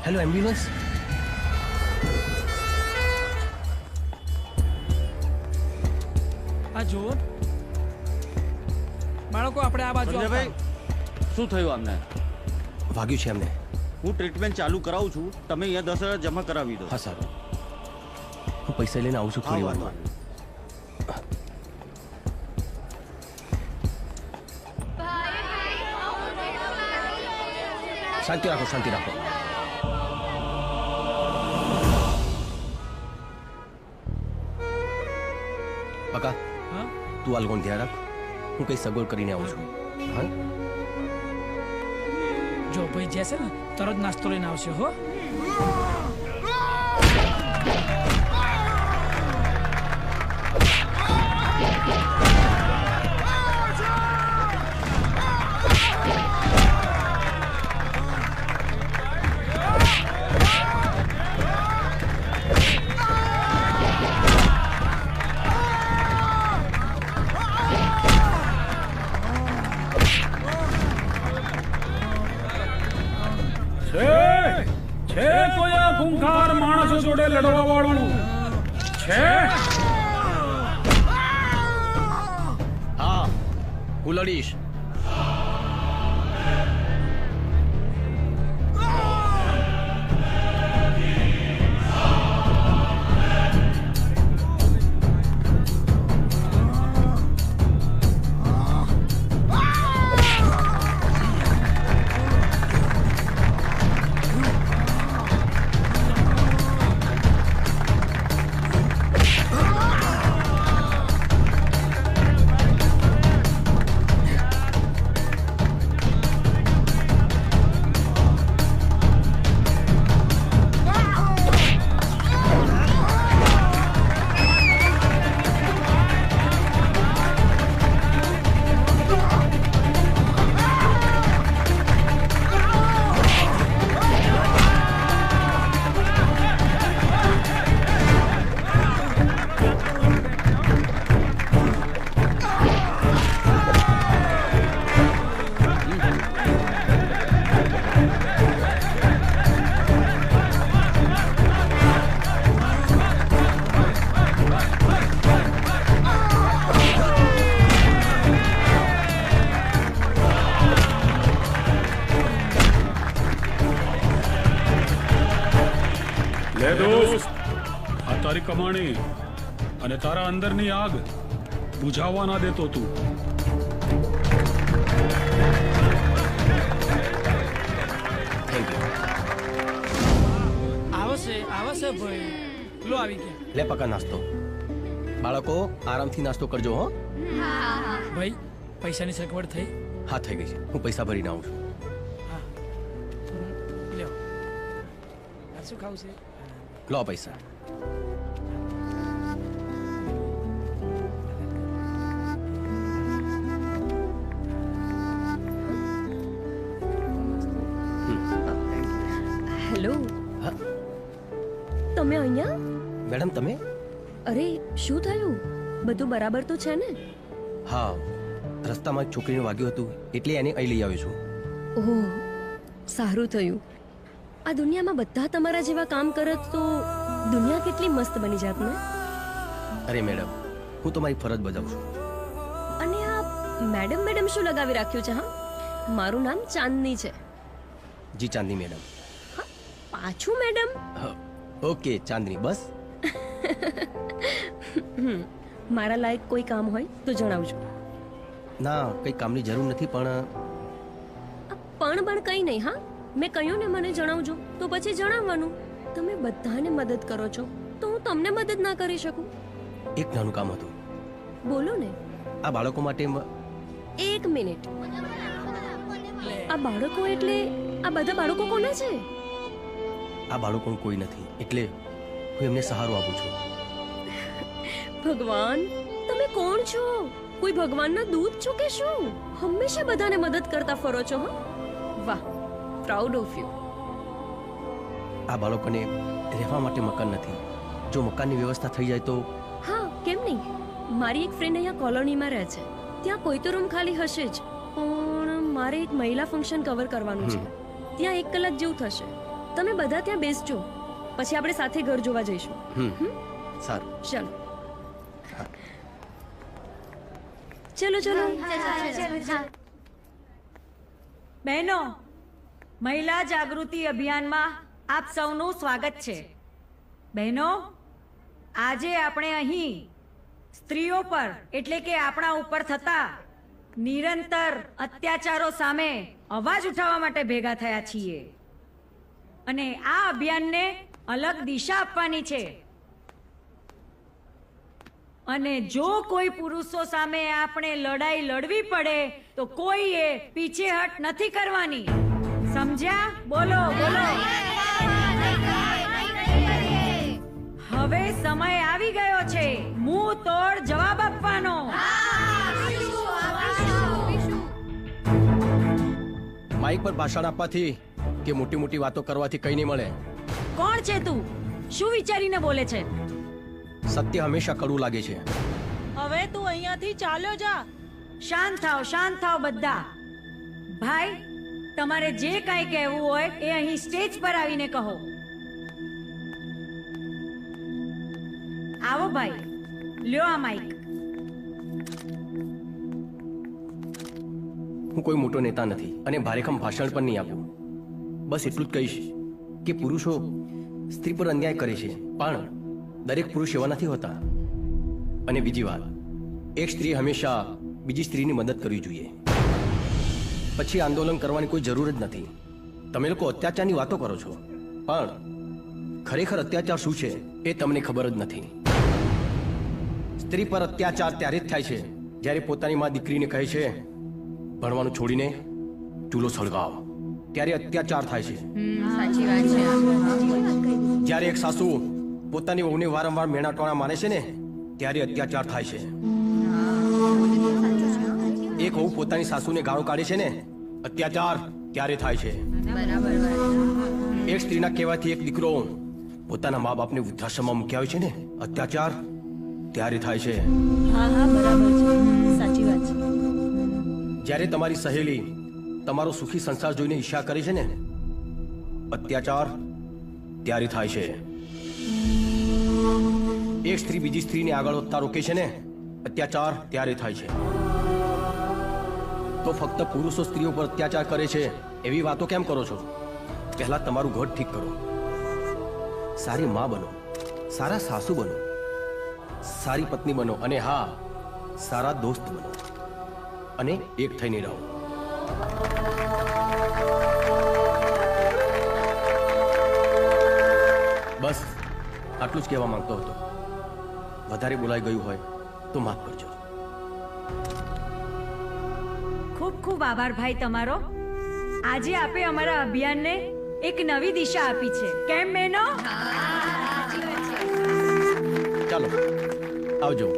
Hello ambulance. આ જુઓ બાળકો, આપણે આ બાજુ. ભાઈ શું થયું આમને? વાગ્યું છે એમને. હું ટ્રીટમેન્ટ ચાલુ કરાવું છું, તમે અહીંયા 10,000 જમા કરાવી દો. હા સારું, હું પૈસા લઈને આવું છું થોડી વારમાં. શાંતિ રાખો, શાંતિ રાખો. બકા, તું આ લોકોને ધ્યાન રાખ. હું કઈ સગવડ કરીને આવું છું. હા જો ભાઈ જશે ને તરત નાસ્તો લઈને આવશે. હો ખૂંખાર માણસો જોડે લડવા વાળું છે? હા, હું લડીશ. લે દોસ્ત, આ તારી કમાણી અને તારા અંદરની આગ બુઝાવવા ના દેતો તું. આવશે ભાઈ. લો આવી ગયા. લે પકા નાસ્તો. બાળકો આરામથી નાસ્તો કરજો હો. ભાઈ પૈસાની સગવડ થઈ? હા થઈ ગઈ છે. હું પૈસા ભરીને આવું છું. લ્યો. આ શું ખાવું છે? લો પૈસા. હેલો. તમે અહીંયા? મેડમ તમે? અરે શું થયું? બધું બરાબર તો છે ને? હા, રસ્તામાં એક છોકરીને વાગ્યું હતું એટલે એને અહીં લઈ આવ્યો છું. ઓહ, સારું થયું. આ દુનિયામાં બધા તમારા જેવા કામ કરત તો દુનિયા કેટલી મસ્ત બની જાત ને? અરે મેડમ, હું તમારી ફરજ બજાવું છું. અને આ મેડમ મેડમ શું લગાવી રાખ્યું છે? હા, મારું નામ ચાંદની છે. જી ચાંદની મેડમ. પાછું મેડમ? ઓકે ચાંદની, બસ. મારા લાયક કોઈ કામ હોય તો જણાવજો. ના, કઈ કામની જરૂર નથી, પણ કઈ નહીં. હા, મેં કહ્યું ને મને જણાવજો તો પછી જણાવવાનું. તમે બધાને મદદ કરો છો તો હું તમને મદદ ના કરી શકું? એક નાનું કામ હતું. બોલો ને. આ બાળકો માટે. એક મિનિટ. આ બાળકો એટલે આ બધા બાળકો કોના છે? આ બાળકોનું કોઈ નથી એટલે હું એમને સહારો આપું છું. ભગવાન, તમે કોણ છો? કોઈ ભગવાનના દૂત છો કે શું? હંમેશા બધાને મદદ કરતા ફરો છો. વાહ, પ્રાઉડ ઓફ યુ. આ બાળકોને રહેવા માટે મકાન નથી. જો મકાનની વ્યવસ્થા થઈ જાય તો. હા, કેમ નહીં. મારી એક ફ્રેન્ડ અહીંયા કોલોનીમાં રહે છે. ત્યાં કોઈ તો રૂમ ખાલી હશે જ, પણ મારે એક મહિલા ફંક્શન કવર કરવાનું છે. ત્યાં 1 કલાક જેવું થશે. તમે બધા ત્યાં બેસજો, પછી આપણે સાથે ઘર જોવા જઈશું. સારું. ચાલો ચલો. બહેનો, મહિલા જાગૃતિ અભિયાનમાં આપ સૌનું સ્વાગત છે. બહેનો, આજે આપણે અહીં સ્ત્રીઓ પર એટલે કે આપણા ઉપર થતા નિરંતર અત્યાચારો સામે અવાજ ઉઠાવવા માટે ભેગા થયા છીએ અને આ અભિયાનને અલગ દિશા આપવાની છે. અને જો કોઈ પુરુષો સામે આપણે લડાઈ લડવી પડે તો કોઈએ પીછેહટ નથી કરવાની. સમજ્યા? બોલો બોલો. હવે સમય આવી ગયો છે મુંહ તોડ જવાબ આપવાનો. માઇક પર ભાષણ આપવાથી કે મોટી મોટી વાતો કરવાથી કઈ નહીં મળે. કોણ છે તું? શું વિચારીને બોલે છે? સત્ય હંમેશા કડવું લાગે છે. હવે તું અહીંયાથી ચાલ્યો જા. શાંત થાવ બધા. ભાઈ, તમારે જે કાંઈ કહેવું હોય એ અહીં સ્ટેજ પર આવીને કહો. આવો ભાઈ, લ્યો આ માઈક. હું કોઈ મોટો નેતા નથી અને ભારેખમ ભાષણ પણ નહીં આપું. બસ એટલું જ કહીશ કે પુરુષો સ્ત્રી પર અન્યાય કરે છે, પણ દરેક પુરુષ એવા નથી હોતા. અને બીજી વાત, એક સ્ત્રી હંમેશા બીજી સ્ત્રીની મદદ કરવી જોઈએ. પછી આંદોલન કરવાની કોઈ જરૂર જ નથી. તમે લોકો અત્યાચારની વાતો કરો છો, પણ ખરેખર અત્યાચાર શું છે એ તમને ખબર જ નથી. સ્ત્રી પર અત્યાચાર ત્યારે જ થાય છે જ્યારે પોતાની માં દીકરીને કહે છે ભણવાનું છોડીને ચૂલો સળગાવ. ત્યારે અત્યાચાર થાય છે. સાચી વાત છે. જ્યારે એક સાસુ પોતાની વહુને વારંવાર મેણાટોણા મારે છે ને ત્યારે અત્યાચાર થાય છે. એક વહુ પોતાની સાસુને ગાળો કાઢે છે ને અત્યાચાર ત્યારે થાય છે. એક સ્ત્રીના કહેવાથી એક દીકરો પોતાના મા બાપને વૃદ્ધાશ્રમમાં મૂકી આવે છે ને અત્યાચાર ત્યારે થાય છે. હા, બરાબર છે. સાચી વાત છે. જ્યારે તમારી સહેલી તમારો સુખી સંસાર જોઈને ઈર્ષ્યા કરે છે ને અત્યાચાર ત્યારે થાય છે. એક સ્ત્રી બીજી સ્ત્રીને આગળ વધતા રોકે છે ને અત્યાચાર ત્યારે થાય છે. તો ફક્ત પુરુષો સ્ત્રીઓ પર અત્યાચાર કરે છે એવી વાતો કેમ કરો છો? પહેલા તમારું ઘર ઠીક કરો. સારી માં બનો, સારા સાસુ બનો, સારી પત્ની બનો અને હા, સારા દોસ્ત બનો અને એક થઈને રહો. બસ આટલું જ કહેવા માંગતો હતો. વધારે બોલાઈ ગયું હોય તો માફ કરજો. ખૂબ ખૂબ આભાર ભાઈ તમારો. આજે આપે અમારા અભિયાનને એક નવી દિશા આપી છે. કેમ બહેનો? ચાલો આવજો.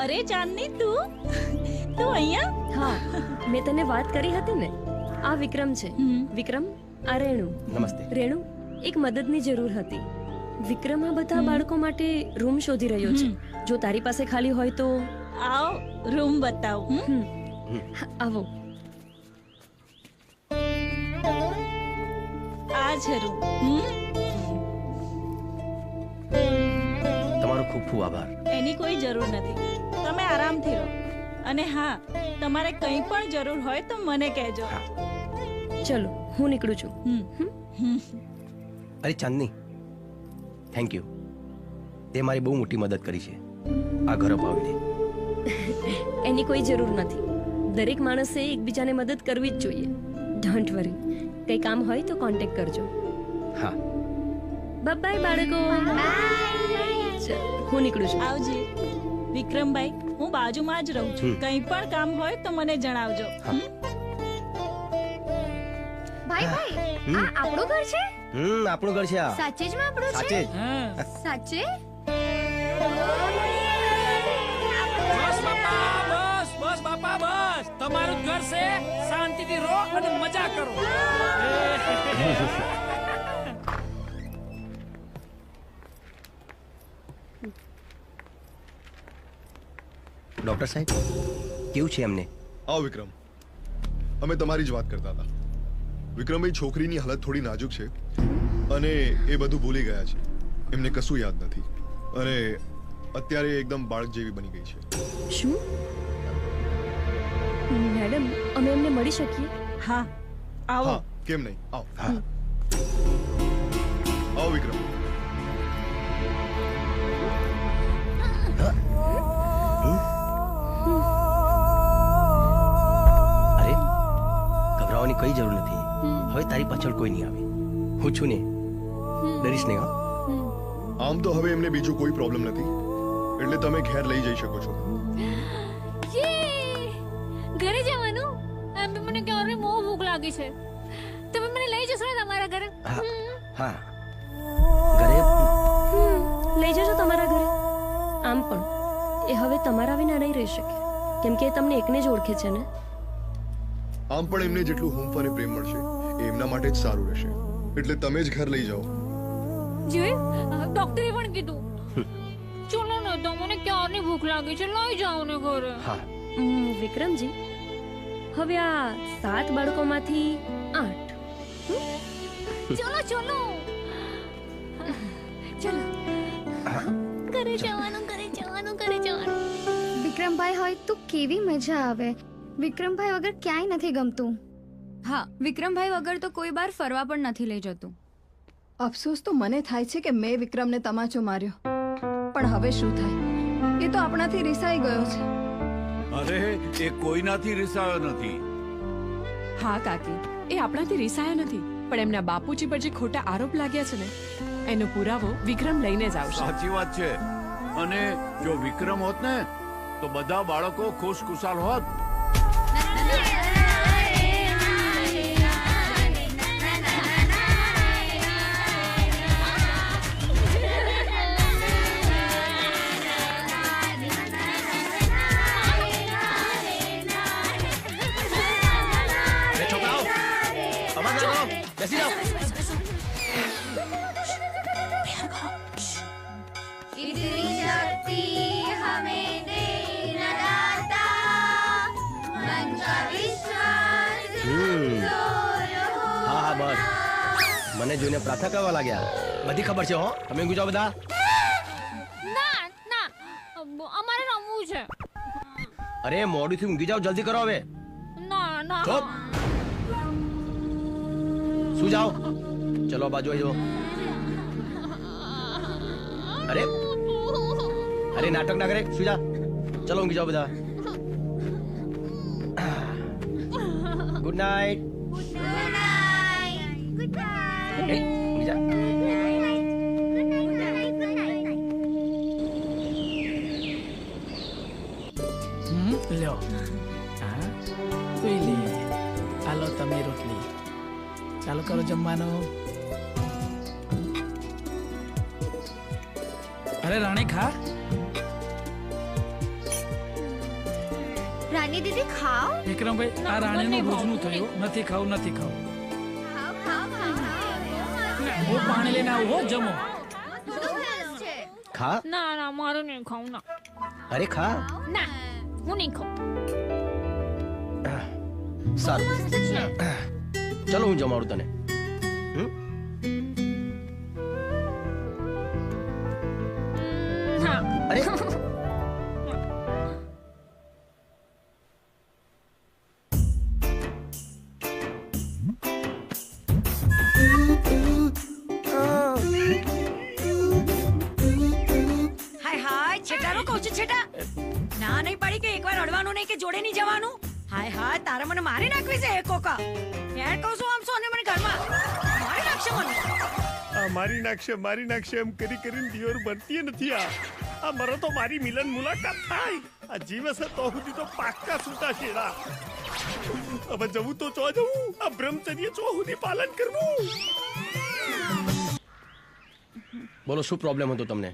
અરે ચાંદની, તું અહીંયા? હા, મેં તને વાત કરી હતી ને. આ વિક્રમ છે. વિક્રમ, આ રેણુ. નમસ્તે. રેણુ, એક મદદની જરૂર હતી. વિક્રમ આ બધા બાળકો માટે રૂમ શોધી રહ્યો છે. જો તારી પાસે ખાલી હોય તો આવ, રૂમ બતાવ. આવો. આ છે રૂમ. તમારો ખૂબ ખૂબ આભાર. એની કોઈ જરૂર નથી. તમે આરામથી રહો. અને હા, તમારે કંઈ પણ જરૂર હોય તો મને કહેજો. ચલો, હું નીકળું છું. અરે ચાંદની, થેન્ક યુ. તે મારી બહુ મોટી મદદ કરી છે આ ઘર અપાવીને. એની કોઈ જરૂર નથી. દરેક માણસે એકબીજાને મદદ કરવી જ જોઈએ. Don't worry. કંઈ કામ હોય તો કોન્ટેક્ટ કરજો. હા. બાય બાળકો. હું નીકળું છું. આવજે. વિક્રમભાઈ, હું બાજુમાં જ રહું છું. કંઈ પણ કામ હોય તો મને જણાવજો. ભાઈ ભાઈ, આ આપણું ઘર છે? આપણું ઘર છે આ. સાચે જ માં આપણું છે? સાચે? બસ બાપા બસ. તમારું જ ઘર છે. શાંતિથી રહો અને મજા કરો. ડોક્ટર સાહેબ, કેવું છે એમને? આવો વિક્રમ, અમે તમારી જ વાત કરતા હતા. વિક્રમભાઈ, છોકરીની હાલત થોડી નાજુક છે અને એ બધું ભૂલી ગયા છે. એમને કશું યાદ નથી અને અત્યારે એકદમ બાળક જેવી બની ગઈ છે. શું મેડમ, અમે એમને મળી શકીએ? હા, આવો. કેમ નહીં, આવો. આવો વિક્રમ. ગભરાવાની કઈ જરૂર નથી. હવે તારી પાછળ કોઈ નહીં આવે. હું છું ને, ડરીશ નહીં. આમ તો હવે એમને બીજું કોઈ પ્રોબ્લેમ નથી, એટલે તમે ઘેર લઈ જઈ શકો છો. ઘરે જવાનું? એમ મને ક્યારે બહુ ભૂખ લાગી છે. તમે મને લઈ જશો ને તમારા ઘરે? હા, ઘરે લઈ જજો તમારા ઘરે. આમ પણ એ હવે તમારા વિના નહીં રહી શકે, કેમ કે એ તમને એકને જ ઓળખે છે ને. આમ પણ એમને જેટલું હૂંફ અને પ્રેમ મળશે એ એમના માટે જ સારું રહેશે, એટલે તમે જ ઘર લઈ જાઓ. ડોક્ટરે પણ કીધું. ચલો ને, તો મને ક્યારની ભૂખ લાગી છે, લઈ જાઓ ને ઘરે. વિક્રમજી, હવે આ 7 બાળકોમાંથી 8. ચલો ચલો ઘરે જવાનું. વિક્રમભાઈ હોય તો કેવી મજા આવે. વિક્રમભાઈ વગર ક્યાંય નથી ગમતું. હા, વિક્રમભાઈ વગર તો કોઈ બાર ફરવા પણ નથી લઈ જતું. અફસોસ તો મને થાય છે કે મેં વિક્રમને તમાચો માર્યો, પણ હવે શું થાય? એ તો આપણાથી રિસાઈ ગયો છે. અરે, એ કોઈનાથી રિસાયો નથી. હા કાકી, એ આપણાથી રિસાયા નથી, પણ એમના બાપુજી પર જે ખોટા આરોપ લાગ્યા છે ને, એનો પુરાવો વિક્રમ લઈને જ આવશે. સાચી વાત છે. અને જો વિક્રમ હોત ને તો બધા બાળકો ખુશખુશાલ હોત. બેસી જાઓ. इतनी शक्ति हमें दे न બસ મને જોઈને પ્રાર્થના કરવા લાગ્યા. બધી ખબર છે હો. તમે ઊંઘી જાઓ બધા. ના ના અમારે રમવું છે. અરે મોડું થી ઊંઘી જાઓ, જલ્દી કરો હવે. ના ના ચૂપ. શું જાઓ? ચલો બાજુ આવી જાઓ. અરે અરે નાટક ના કરે, શું જા. ચલો ઊંઘી જાઓ બધા. Good night. ઊંઘી જા. લ્યો હા તું લે હાલો તમે રોટલી ચાલો કરો જમવાનું. અરે રાણી ખા. રાની દીદી ખાઓ. વિક્રમભાઈ આ રાણીનું રોજનું થયું. નથી ખાવું નથી ખાવું. હું પાણી લઈને આવું હો. જમો. ખા. ના ના મારું નહીં ખાવું ના. અરે ખા. ના હું નહીં ખાઉં. સારું ચલો હું જમાડું તને. અરે હાય હાય છેટાનો કહું છું છેટા. ના નહીં પડી કે એકવાર અડવાનું નહીં કે જોડે નહીં જવાનું. હાય હાય તારે મને મારી નાખવી છે એ કોકા. યાર કહું છું આમ સોને મને ઘરમાં મારી નાખશે મને. મારી નાખશે એમ કરીને દિયોર બનતી નથી. આ મરો તો મારી મિલન મુલાકાત થાય. આ જીવ હશે તો સુધી તો પાક્કા છૂટા છેડા. હવે જવું તો ચો જવું. આ બ્રહ્મચર્ય ચો સુધી પાલન કરવું. બોલો શું પ્રોબ્લેમ હતો તમને?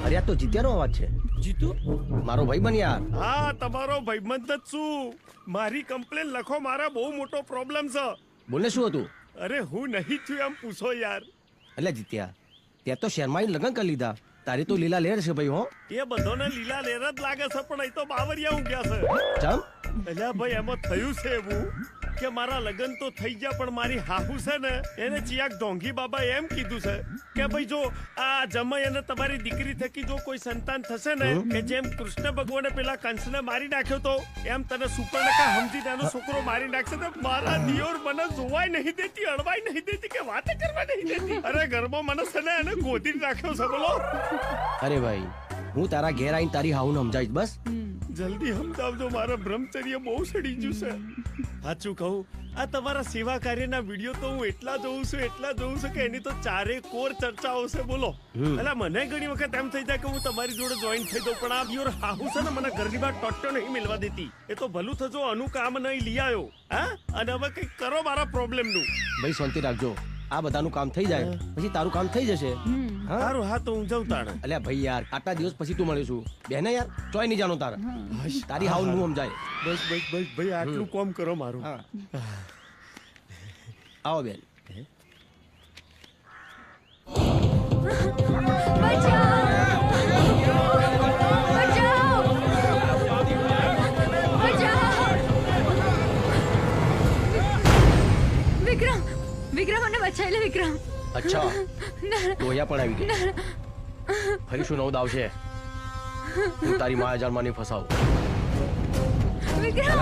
અરે આ તો જીત્યાનો અવાજ છે. જીતુ મારો ભાઈ બન યાર. હા તમારો ભાઈબંધ જ છું. મારી કમ્પ્લેન લખો. મારા બહુ મોટો પ્રોબ્લેમ છે. બોલે શું હતું? અરે હું નહીં થયું એમ પૂછો યાર. એટલે જીત્યા ત્યાં તો શર્માઈ લગ્ન કરી લીધા. તારી તો લીલા લેર છે ભાઈ. હો એ બધોને લીલા લેર જ લાગે છે પણ એ તો બાવરિયા ઊંઘ્યા છે. ચમ એટલે ભાઈ એમાં થયું છે એવું કે મારા લગ્ન તો થઈ ગયા પણ મારી હાહુ છે ને એને ચિયાક ઢોંગી બાબા એમ કીધું છે કે ભાઈ જો આ જમાઈ અને તમારી દીકરી થકી જો કોઈ સંતાન થશે ને કે જેમ કૃષ્ણ ભગવાને પેલા કંસને મારી નાખ્યો તો એમ તને સુપર્ણકા સમજી નાનો છોકરો મારી નાખશે તો મારા દિયોર મને જોવાય નહીં દેતી, અડવાય નહીં દેતી કે વાતે કરવા નહીં દેતી. અરે ગરબો મને છે ને એને ગોદી રાખ્યો છે. બોલો અરે ભાઈ હું તારા ઘેર આવીને તારી હાઉને સમજાવીશ. બસ જલ્દી સમજાવજો. મારા બ્રહ્મચર્ય બહુ સડી ગયું છે. સાચું કહું આ તમારા સેવા કાર્યના વિડીયો તો હું એટલા જોઉં છું કે એની તો ચારે કોર ચર્ચાઓ છે. બોલો એટલે મને ઘણી વખત એમ થઈ જાય કે હું તમારી જોડે જોઈન થઈ જાઉં પણ આ યોર હાહુ છે ને મને ઘરની બહાર ટોટ્યો નહીં મિલવા દેતી. એ તો ભલું થજો અનુ કામ નહીં લઈ આવ્યો. હા અને હવે કંઈક કરો મારા પ્રોબ્લેમ નું. ભાઈ શાંતિ રાખજો. આ બધાનું કામ થઈ જાય પછી તારું કામ થઈ જશે. સારું હા તો હું જાઉં તાણે. અલ્યા ભાઈ યાર આટલા દિવસ પછી તું મળ્યો છું. બેને યાર ચોય નહીં જાણો તારે. તારી હાઉ નું સમજાય. બસ ભાઈ આટલું કામ કરો મારું. આવો બેન. વિક્રમ મને બચાવી લે વિક્રમ. અચ્છા તો અહીંયા પણ આવી ગઈ. ફરી શું નવ દાવ છે? હું તારી માયાજાળમાં નહીં ફસાવું. વિક્રમ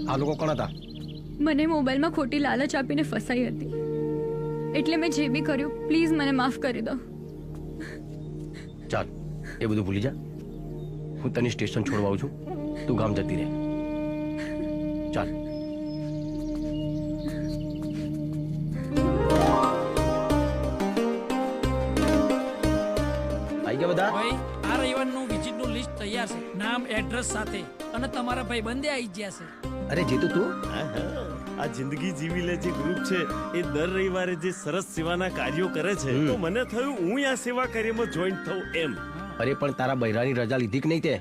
આ લોકો કોણ હતા? મને મોબાઈલમાં ખોટી લાલચ આપીને ફસાઈ હતી, એટલે મેં જે બી કર્યું, પ્લીઝ મને માફ કરી દો. ચાલ એ બધું ભૂલી જા. હું તને સ્ટેશન છોડવા આવું છું, તું ગામ જતી રહે. ચાલ. આઈ ગયા બધા? ભાઈ આ રવિવારનું વિઝિટનું લિસ્ટ તૈયાર છે, નામ એડ્રેસ સાથે, અને તમારા ભાઈ બંને આવી ગયા છે. અરે જીતુ તું? આ જિંદગી જીવી લે જે ગ્રુપ છે એ દર રવિવારે જે સરસ સેવાના કાર્યો કરે છે, તો મને થયું હું આ સેવા કાર્યમાં જોઈન્ટ થઉં એમ. અરે પણ તારા બૈરાની રજા લીધી કે નહીં તે?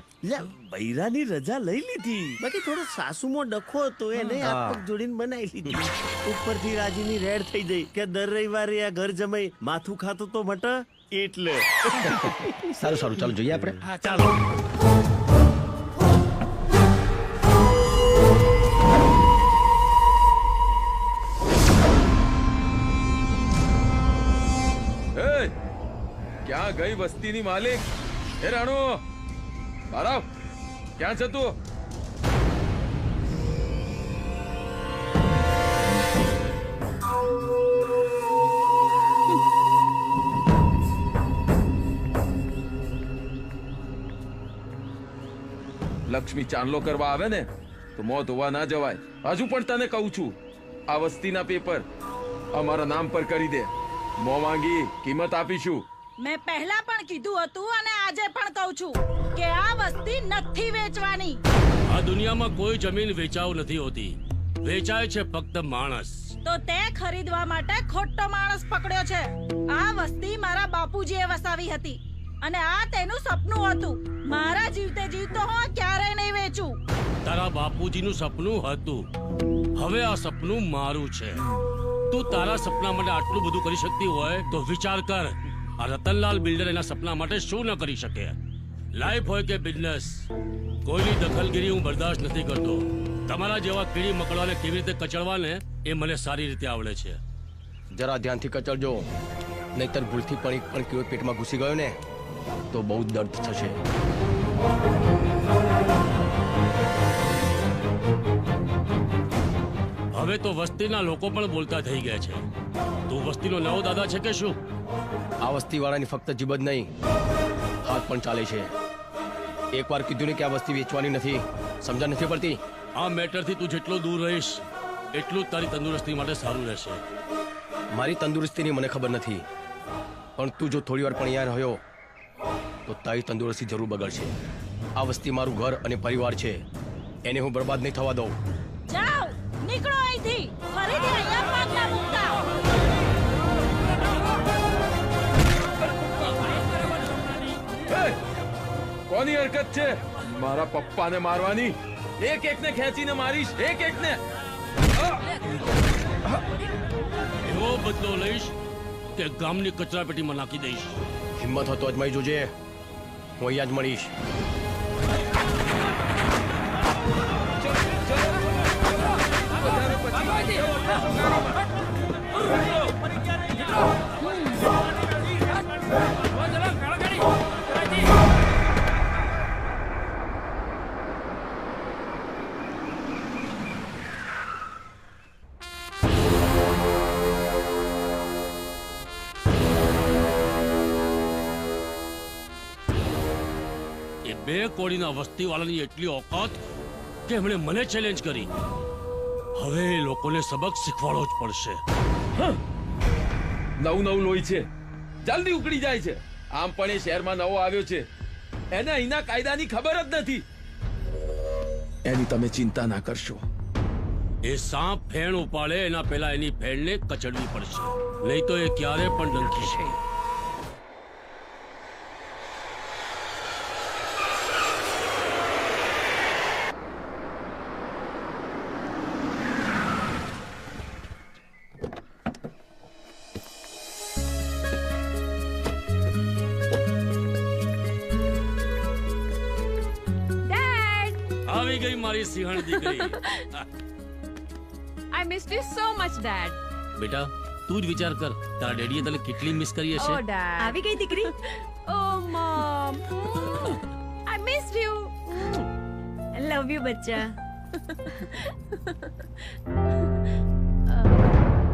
બૈરાની રજા લઈ લીધી, બાકી થોડો સાસુમાં ડખો હતો એને હાથ પગ જોડીને બનાવી લીધી. ઉપરથી રાજીની રેડ થઈ ગઈ કે દર રવિવારે આ ઘર જમાઈ માથું ખાતું તો મટ એટલે. સારું સારું, ચાલો જોઈએ આપણે. હા ચાલો. ક્યાં ગઈ વસ્તીની માલિક? હે રાણો, બારાવ, ક્યાં છે તું? લક્ષ્મી ચાંદલો કરવા આવે ને તો મોં ધોવા ના જવાય. હજુ પણ તને કહું છું, આ વસ્તીના પેપર અમારા નામ પર કરી દે. મોં માંગી કિંમત આપીશું. મેં પહેલા પણ કીધું હતું અને આજે પણ કહું છું કે આ વસ્તી નથી વેચવાની. આ દુનિયામાં કોઈ જમીન વેચાવ નથી હોતી, વેચાય છે ફક્ત માણસ. તો તે ખરીદવા માટે ખોટો માણસ પકડ્યો છે. આ વસ્તી મારા બાપુજીએ વસાવી હતી અને આ તેનું સપનું હતું. મારા જીવતે જીવતો હું ક્યારેય નહીં વેચું. તારા બાપુજીનું સપનું હતું, હવે આ સપનું મારું છે. તું તારા સપના માટે આટલું બધું કરી શકતી હોય તો વિચાર કર, આ રતનલાલ બિલ્ડર એના સપના માટે શું ન કરી શકે. લાઈફ હોય કે બિઝનેસ, કોઈની દખલગીરી હું બરદાસ્ત નથી કરતો. તમારા જેવા કીડી મકડાને કેવી રીતે કચડવાને એ મને સારી રીતે આવડે છે. જરા ધ્યાનથી કચડજો, નહીતર ભૂલથી પણ એક પણ કીડો પેટમાં ઘૂસી ગયો ને તો બહુ દર્દ થશે. હવે તો વસ્તીના લોકો પણ બોલતા થઈ ગયા છે. તું વસ્તીનો નવો દાદા છે કે શું? આ વસ્તીવાળાની ફક્ત જીભ જ નહીં, હાથ પણ ચાલે છે. એકવાર કીધું ને કે આ વસ્તી વેચવાની નથી, સમજણ નથી પડતી? આ મેટરથી તું જેટલો દૂર રહીશ એટલું તારી તંદુરસ્તી માટે સારું રહેશે. મારી તંદુરસ્તીની મને ખબર નથી, પણ તું જો થોડી વાર પણ અહીંયા રહ્યો તો તારી તંદુરસ્તી જરૂર બગડશે. આ વસ્તી મારું ઘર અને પરિવાર છે, એને હું બરબાદ નહીં થવા દઉં. જાઓ, નીકળો અહીંથી. ફરીથી અહીંયા પગ ના મૂકતા. કોની હરકત છે મારા પપ્પાને મારવાની? એક એકને ખેંચીને મારીશ, એક એકને. એવો બદલો લઈશ કે ગામની કચરાપેટીમાં નાખી દઈશ. હિંમત હતો અજમાઈ જોજે, હું અહીંયા જ મળીશ. બે કોડીના વસ્તીવાળાની એટલી ઓકાત કે એમણે મને ચેલેન્જ કરી. હવે એ લોકોને સબક શીખવાડવો જ પડશે. નવું નવું લોહી છે, જલ્દી ઉકળી જાય છે. આમ પણ એ શહેરમાં નવો આવ્યો છે, એને અહીંના કાયદાની ખબર જ નથી. એની તમે ચિંતા ના કરશો. એ સાપ ફેણ ઉપાડે એના પહેલા એની ફેણને કચડવી પડશે, નહીં તો એ ક્યારે પણ ડંખીશે. આવી ગઈ મારી સિંહણ દીકરી. I missed you so much, Dad. બેટા તું જ વિચાર કર, તારા ડેડીએ તને કેટલી મિસ કરી હશે. Oh, Dad. આવી ગઈ દીકરી. Oh, Mom. I missed you. Love you બચ્ચા.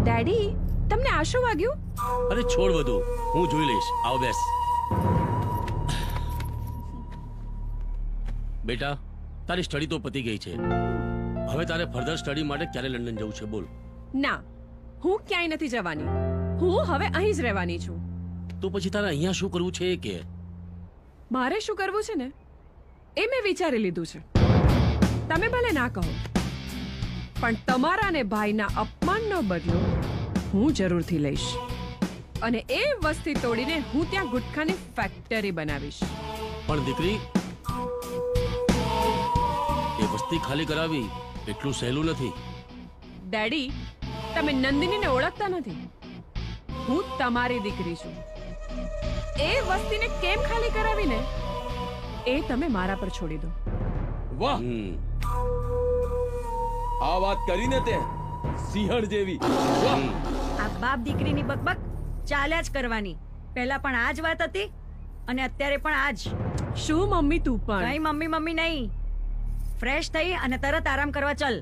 ડેડી તમને આ શું વાગ્યું? અરે છોડ બધું, હું જોઈ લઈશ. આવ બેસ. બેટા, તારી સ્ટડી તો પતી ગઈ છે. હવે તારે ફર્ધર સ્ટડી માટે ક્યારે લંડન જવું છે બોલ? ના, હું ક્યાંય નથી જવાની. હું હવે અહીં જ રહેવાની છું. તો પછી તારે અહીંયા શું કરવું છે કે? મારે શું કરવું છે ને એ મેં વિચારી લીધું છે. તમે ભલે ના કહો, પણ તમારા ને ભાઈના અપમાનનો બદલો હું જરૂરથી લઈશ. અને એ વસ્તી તોડીને હું ત્યાં ગુટખાની ફેક્ટરી બનાવીશ. પણ દીકરી, એ વસ્તી ખાલી કરાવી એટલું સહેલું નથી. ડેડી, તમે નંદિનીને ઓળખતા નથી. હું તમારી દીકરી છું. એ વસ્તીને કેમ ખાલી કરાવીને એ તમે મારા પર છોડી દો. વાહ, આ વાત કરીને તે સિંહણ જેવી. વાહ, આ બાપ દીકરીની બકબક ચાલ્યા જ કરવાની. પહેલા પણ આ જ વાત હતી અને અત્યારે પણ આ જ. શું મમ્મી તું પણ? કઈ મમ્મી મમ્મી નહીં. ફ્રેશ થઈ અને તરત આરામ કરવા ચલ.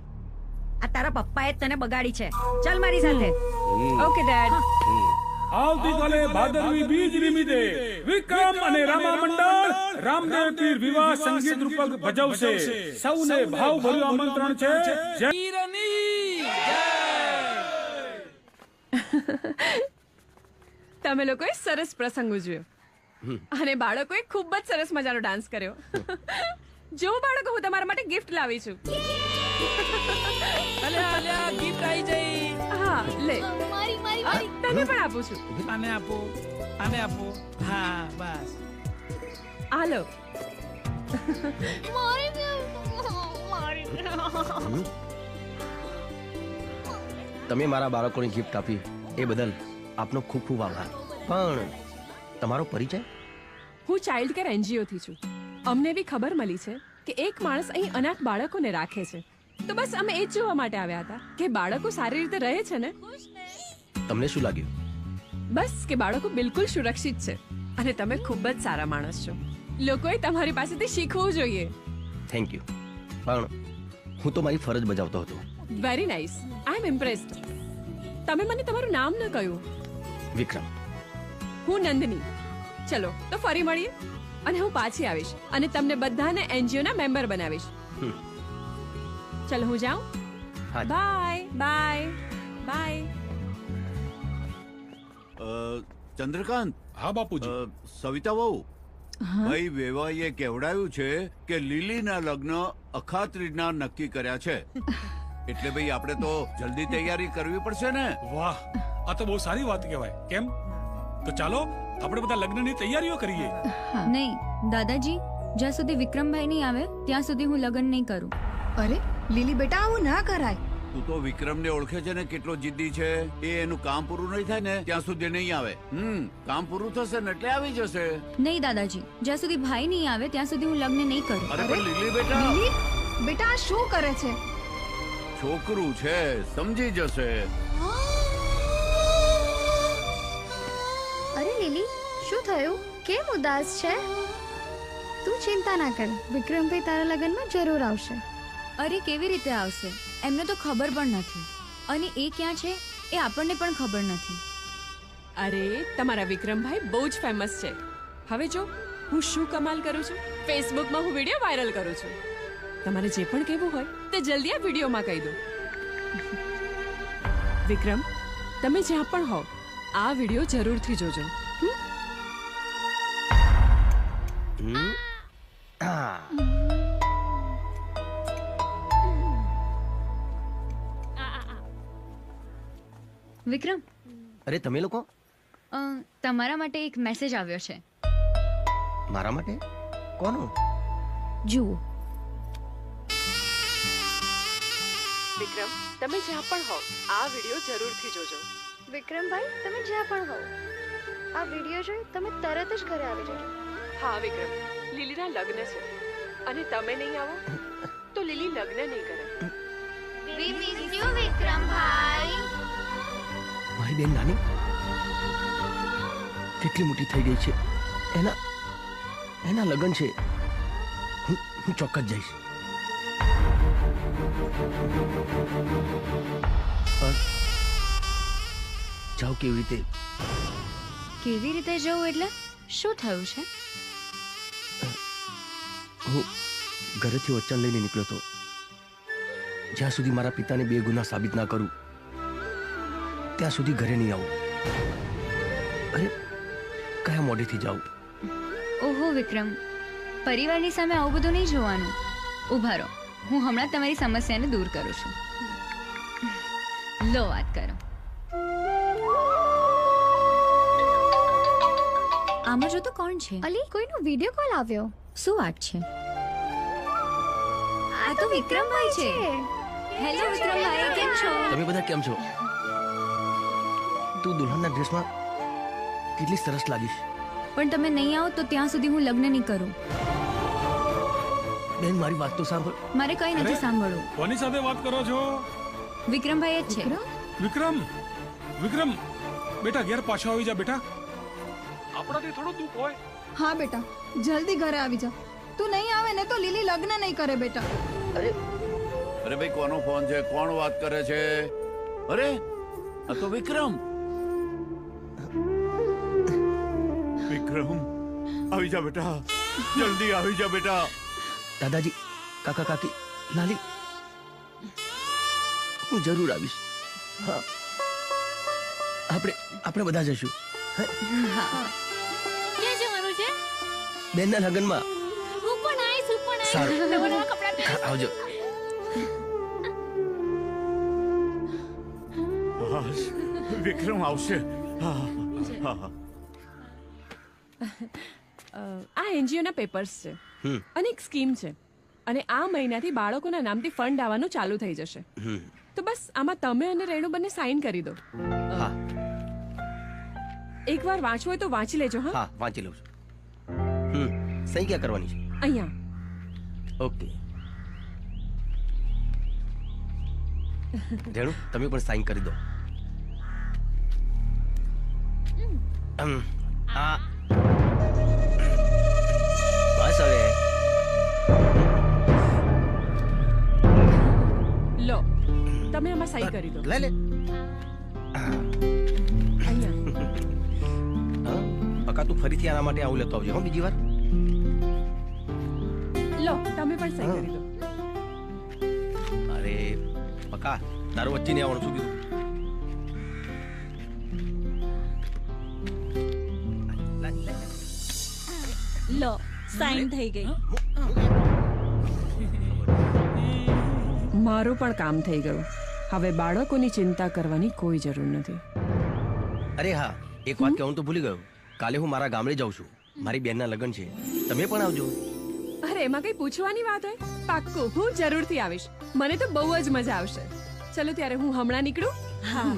આ તારા પપ્પાએ જ તને બગાડી છે. ચલ મારી સાથે. Okay dad. આવતીકાલે ભાદરવી બીજ નિમિત્તે વિક્રમ અને રામા મંડળ રામદેવ પીર વિવાહ સંગીત રૂપક ભજવશે. સૌને ભાવભર્યું આમંત્રણ છે. જય તમે લોકોએ સરસ પ્રસંગ ઉજવ્યો અને બાળકોએ ખૂબ જ સરસ મજાનો ડાન્સ કર્યો. જો બાળકો, હું તમારા માટે ગિફ્ટ લાવી છું. અલ્યા ગિફ્ટ આવી જઈ. હા, લે. મારી મારી મારી. તને પણ આપું છું. આને આપો, આને આપો. હા, બસ. હાલો. તમે મારા બાળકોને ગિફ્ટ આપી એ બદલ આપનો ખૂબ ખૂબ આભાર. પણ તમારો પરિચય? હું ચાઇલ્ડ કેર એનજીઓ થી છું. અમને એવી ખબર મળી છે કે એક માણસ અહીં અનાથ બાળકોને રાખે છે. તો બસ અમે એ જ જોવા માટે આવ્યા હતા કે બાળકો સારી રીતે રહે છે ને. તમને શું લાગ્યું? બસ કે બાળકો બિલકુલ સુરક્ષિત છે અને તમે ખૂબ જ સારા માણસ છો. લોકોએ તમારી પાસેથી શીખવું જોઈએ. Thank you. પણ હું તો મારી ફરજ બજાવતો હતો. Very nice. I am impressed. તમે મને તમારું નામ ન કહ્યું. વિક્રમ. હું નંદની. ચલો તો ફરી મળીએ અને હું પાછી આવીશ અને તમને બધાને એનજીઓ ના મેમ્બર બનાવીશ. ચલો હું જાઉં. Bye bye bye. ચંદ્રકાંત. હા બાપુજી. સવિતા વહુ, ભાઈ વેવાઈએ કેવડાવ્યું છે કે લીલીના લગ્ન અખાત્રીજના નક્કી કર્યા છે. એટલે ભાઈ આપણે તો જલ્દી તૈયારી કરવી પડશે ને. વાહ, આ તો બહુ સારી વાત કહેવાય. કેમ? તો ચાલો આપણે બધા લગ્નની તૈયારીઓ કરીએ. નહીં દાદાજી, જ્યાં સુધી વિક્રમભાઈ નહીં આવે ત્યાં સુધી હું લગ્ન નહીં કરું. અરે લીલી બેટા, આવું ના કરાય. તું તો વિક્રમને ઓળખે છે ને કેટલો જિદ્દી છે. એ એનું કામ પૂરું નહીં થાય ને ત્યાં સુધી નહીં આવે. કામ પૂરું થશે ને એટલે આવી જશે. નહીં દાદાજી, જ્યાં સુધી ભાઈ નહીં આવે ત્યાં સુધી હું લગ્ન નહીં કરું. અરે પણ લીલી બેટા. લીલી બેટા, આ શું કરે છે? છોકરું છે, સમજી જશે. અરે લીલી, શું થયું? કેમ ઉદાસ છે? તું ચિંતા ના કર, વિક્રમભાઈ તારા લગ્નમાં જરૂર આવશે. અરે કેવી રીતે આવશે? એમને તો ખબર પણ નથી અને એ ક્યાં છે એ આપણને પણ ખબર નથી. અરે તમારા વિક્રમભાઈ બહુ જ ફેમસ છે. હવે જો હું શું કમાલ કરું છું. ફેસબુકમાં હું વિડીયો વાયરલ કરું છું. તમારે જે પણ કહેવું હોય તે જલ્દી આ વિડીયોમાં કહી દો. વિક્રમ, તમે જ્યાં પણ હો આ વિડીયો જરૂરથી જોજો. વિક્રમ. અરે તમે લોકો? તમારા માટે એક મેસેજ આવ્યો છે. મારા માટે? કોનો? જુઓ. વિક્રમ, તમે જ્યાં પણ હો આ વિડીયો જરૂરથી જોજો. વિક્રમભાઈ, તમે જ્યાં પણ હો આ વિડીયો જોઈ તમે તરત જ ઘરે આવી જજો. હા વિક્રમ, લીલીના લગ્ન છે અને તમે નહીં આવો તો લીલી લગ્ન નહીં કરે. We miss you, વિક્રમભાઈ. મારી બેન નાની કેટલી મોટી થઈ ગઈ છે. એના લગ્ન છે. હું ચોક્કસ જઈશ. જાઓ કેવી રીતે? કેવી રીતે જવું એટલે શું થયું છે? હું ઘરેથી વચન લઈને નીકળ્યો હતો. જ્યાં સુધી મારા પિતાને બે ગુના સાબિત ના કરું ત્યાં સુધી ઘરે નહીં આવું. અરે કયા મોઢેથી જાઉં? ઓહો વિક્રમ, પરિવારની સામે આવું બધું નહીં જોવાનું. ઊભા રહો, હું હમણાં તમારી સમસ્યાને દૂર કરું છું. લો વાત કરો. આમાં જો તો કોણ છે? અલી કોઈનો વિડિયો કોલ આવ્યો. શું વાત છે? આ તો વિક્રમભાઈ છે. હેલો વિક્રમભાઈ, કેમ છો? તમે બધા કેમ છો? તું દુલ્હનના ડ્રેસમાં કેટલી સરસ લાગીશ. પણ તમે નહીં આવો તો ત્યાં સુધી હું લગ્ન નહીં કરું. બેન મારી વાત તો સાંભળ. મારે કઈ નથી સાંભળવું. કોની સાથે વાત કરો છો? વિક્રમભાઈ જ છે. વિક્રમ, વિક્રમ બેટા ઘેર પાછો આવી જા બેટા. આપણાથી થોડું દુઃખ હોય. હા બેટા, જલ્દી ઘરે આવી જા. તું નહીં આવે ને તો લીલી લગ્ન નહીં કરે બેટા. અરે ભાઈ, કોનો ફોન છે? કોણ વાત કરે છે? અરે આ તો વિક્રમ. વિક્રમ, આવી જા બેટા, જલ્દી આવી જા બેટા. દાદાજી, કાકા કાકી, લાલી, હું જરૂર આવીશ. હા, આપણે બધા જઈશું. ક્યાં જવાનું છે? બેનના લગ્નમાં. હું પણ આવીશ, હું પણ સારું. આવીશ. નવા નવા કપડાં પહેરીશ. આવજો. વિક્રમ આવશે. આ એનજીઓના પેપર્સ છે અને એક સ્કીમ છે અને આ મહિનાથી બાળકોના નામથી ફંડ આવવાનું ચાલુ થઈ જશે. તો બસ આમાં તમે અને રેણુ બંને સાઈન કરી દો. એકવાર વાંચવું હોય તો વાંચી લેજો. હા, વાંચી લઉં છું. સહી ક્યાં કરવાની છે? અહીંયા. ઓકે. રેણુ, તમે પણ સાઈન કરી દો. બસ હવે લો, તમે આમાં સહી કરી દો. લે લે. પકા તું ફરીથી આના માટે આવું લેતો આવજો હો બીજી વાર. લો, તમે પણ સહી કરી દો. અરે પકા, તારું વચ્ચે નહીં આવવાનું. શું કીધું? લો, સાઈન થઈ ગઈ. મારું પણ કામ થઈ ગયું. હવે બાળકોની ચિંતા કરવાની કોઈ જરૂર નથી. અરે હા, એક વાત કહેવાનું તો ભૂલી ગયો. કાલે હું મારા ગામડે જાઉં છું. મારી બેનના લગ્ન છે. તમે પણ આવજો. અરે એમાં કઈ પૂછવાની વાત હોય? પાક્કું, હું જરૂરથી આવીશ. મને તો બહુ જ મજા આવશે. ચલો ત્યારે હું હમણાં નીકળું. હા.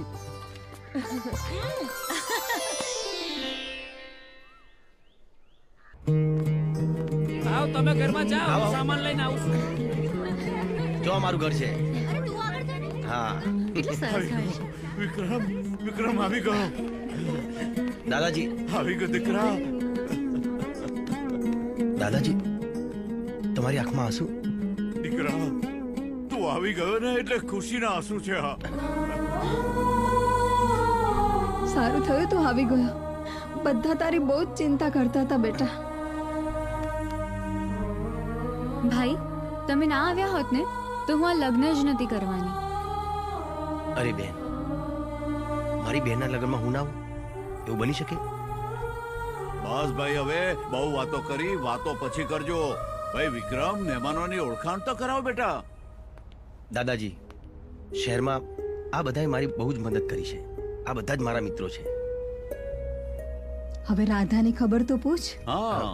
આવ, તમે ઘરમાં જાઓ, સામાન લઈને આવું છું. જો અમારું ઘર છે. હા. વિક્રમ, વિક્રમ આવી ગયો. દાદાજી આવી ગયો દીકરા. દાદાજી, તમારી આંખમાં આંસુ? દીકરા, તું આવી ગયો ને એટલે ખુશીના આંસુ છે. સારું થયું તું આવી ગયો. બધા તારી બહુ જ ચિંતા કરતા હતા બેટા. ભાઈ, તમે ના આવ્યા હોત ને તો હું આ લગ્ન જ નથી કરવાની. અરે બેન, મારી બેનના લગ્નમાં હું ના આવું એવું બની શકે? બસ ભાઈ, હવે બહુ વાતો કરી. વાતો પછી કરજો. ભાઈ વિક્રમ, મહેમાનોની ઓળખાણ તો કરાવો બેટા. દાદાજી, શહેરમાં આ બધાએ મારી બહુ જ મદદ કરી છે. આ બધા જ મારા મિત્રો છે. હવે રાધાની ખબર તો પૂછ. હા.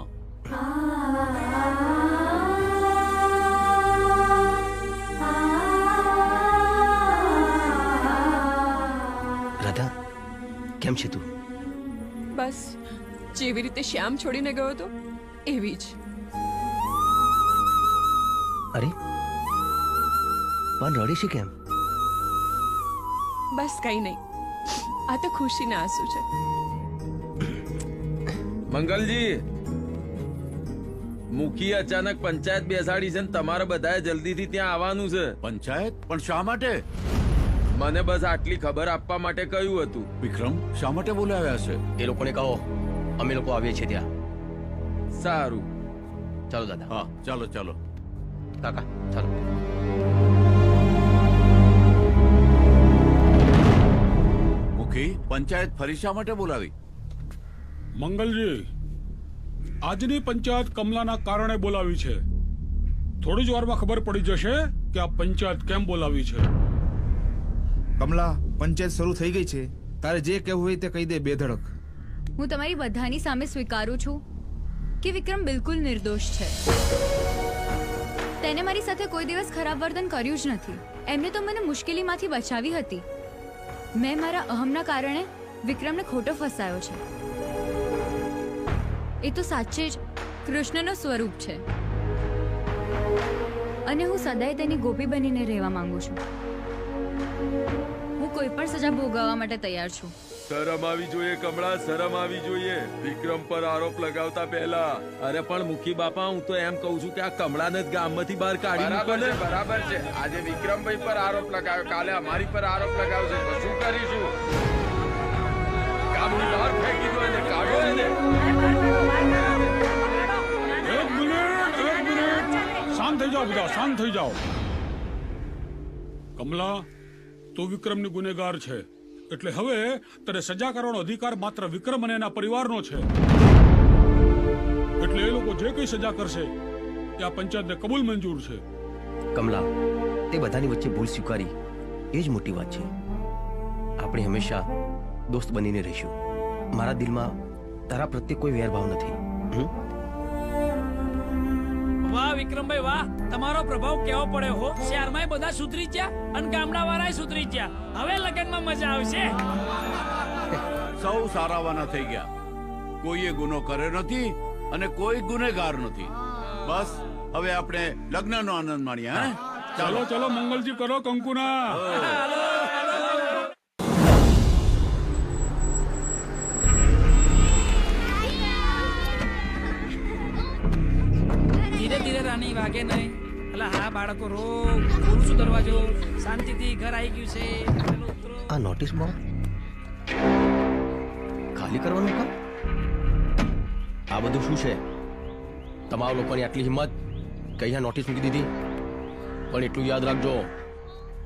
રાધા, કેમ છે તું? બસ જેવી રીતે શ્યામ છોડીને ગયો હતો એવી જ. અરે પણ રડે છે કેમ? બસ કઈ નહીં, આ તો ખુશીના આંસુ છે. મંગલજી, મુખી અચાનક પંચાયત બેસાડી છે ને તમારે બધાએ જલ્દીથી ત્યાં આવવાનું છે. પંચાયત? પણ શા માટે? મને બસ આટલી ખબર આપવા માટે કહ્યું હતું. વિક્રમ, શા માટે બોલાવ્યા છે? એ લોકોને કહો અમે લોકો આવીએ છીએ ત્યાં. સારું, ચાલો દાદા. હા, ચાલો ચાલો કાકા, ચાલો. મુખી, પંચાયત ફરી શા માટે બોલાવી? મંગલજી, આજની પંચાયત કમલાના કારણે બોલાવી છે. થોડી જ વારમાં ખબર પડી જશે કે આ પંચાયત કેમ બોલાવી છે. કમલા, પંચાયત શરૂ થઈ ગઈ છે. તારે જે કહેવું હોય તે કહી દે બેધડક. હું તમારી બધાની સામે સ્વીકારું છું કે વિક્રમ બિલકુલ નિર્દોષ છે. તેને મારી સાથે કોઈ દિવસ ખરાબ વર્તન કર્યું જ નથી. એમને તો મને મુશ્કેલીમાંથી બચાવી હતી. મેં મારા અહમના કારણે વિક્રમને ખોટો ફસાયો છે. એ તો સાચે જ કૃષ્ણનો સ્વરૂપ છે અને હું સદાય તેની ગોપી બનીને રહેવા માંગુ છું. હું કોઈ પણ સજા ભોગવવા માટે તૈયાર છું. શરમ આવી જોઈએ કમળા, શરમ આવી જોઈએ વિક્રમ પર આરોપ લગાવતા પહેલા. અરે પણ મુખી બાપા, હું તો એમ કહું છું કે આ કમળાને જ ગામમાંથી બહાર કાઢી મૂકો ને. બરાબર છે. આજે વિક્રમભાઈ પર આરોપ લગાવ્યો, કાલે અમારી પર આરોપ લગાવશે તો શું કરીશું? ગામની બહાર ફેંકી દો એને, કાઢો એને. એક મિનિટ, શાંત થઈ જાઓ બધા, શાંત થઈ જાઓ. કમલા, તું વિક્રમની ગુનેગાર છે, એટલે હવે તને સજા કરવાનો અધિકાર માત્ર વિક્રમ અને એના પરિવારનો છે. એટલે એ લોકો જે કઈ સજા કરશે એ આ પંચાયતને કબૂલ મંજૂર છે. કમલા, તે બધાની વચ્ચે ભૂલ સ્વીકારી એ જ મોટી વાત છે. આપણે હંમેશા દોસ્ત બનીને રહીશું. મારા દિલમાં તારા પ્રત્યે કોઈ વેરભાવ નથી. વાહ વિક્રમભાઈ વાહ, તમારો પ્રભાવ કેવો પડ્યો હો. શહેરમાં બધા સુધરી ગયા અને ગામડા વાળા સુધરી ગયા. હવે લગનમાં મજા આવશે. સૌ સારાવાના થઈ ગયા. કોઈએ ગુનો કર્યો નથી અને કોઈ ગુનેગાર નથી. બસ હવે આપણે લગ્નનો આનંદ માણીએ. હા, ચાલો ચાલો, મંગલજી કરો કંકુના. ધીરે ધીરે રાની, વાગે નહીં. અલા હા બાળકો, રો ખોલું છું દરવાજો. શાંતિથી ઘર આવી ગયું છે. આ નોટિસ બોર્ડ ખાલી કરવાનું કામ? આ બધું શું છે? તમારા લોકોની આટલી હિંમત કે અહીંયા નોટિસ મૂકી દીધી? પણ એટલું યાદ રાખજો,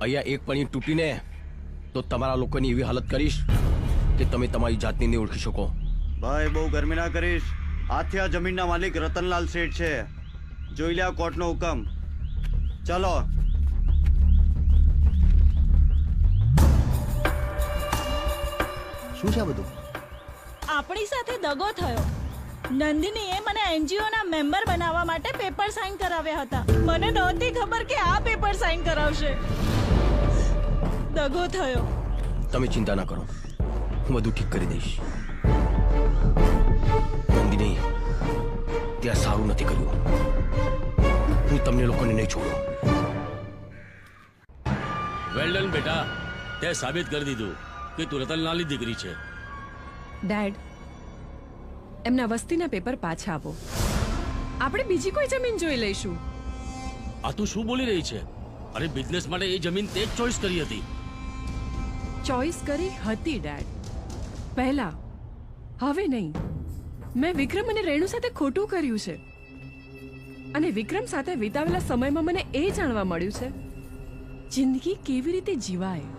અહીંયા એક પણી તૂટીને તો તમારા લોકોની એવી હાલત કરીશ કે તમે તમારી જાતને નહીં ઓળખી શકો. ભાઈ, બહુ ગરમી ના કરીશ. આજથી આ જમીનના માલિક રતનલાલ શેઠ છે. જોઈ લે કોર્ટનો હુકમ. ચાલો. શું છે આ બધું? આપણી સાથે દગો થયો. નંદિનીએ મને એનજીઓ ના મેમ્બર બનાવવા માટે પેપર સાઇન કરાવ્યા હતા. મને નહોતી ખબર કે આ પેપર સાઇન કરાવશે. દગો થયો. તમે ચિંતા ના કરો, હું બધું ઠીક કરી દઈશ. નંદિની, ત્યાં સારું નથી કર્યું. હું તમને લોકોને નહીં છોડું. વેલ ડન બેટા, તે સાબિત કરી દીધું કે તું રતનલાલની દીકરી છે. ડેડ, એમના વસ્તીના પેપર પાછા આપો. આપણે બીજી કોઈ જમીન જોઈ લઈશું. આ તું શું બોલી રહી છે? અરે બિઝનેસ માટે એ જમીન તે જ ચોઈસ કરી હતી. ચોઈસ કરી હતી ડેડ, પહેલા. હવે નહીં. મેં વિક્રમ અને રેણુ સાથે ખોટું કર્યું છે અને વિક્રમ સાથે વિતાવેલા સમયમાં મને એ જાણવા મળ્યું છે જિંદગી કેવી રીતે જીવાય.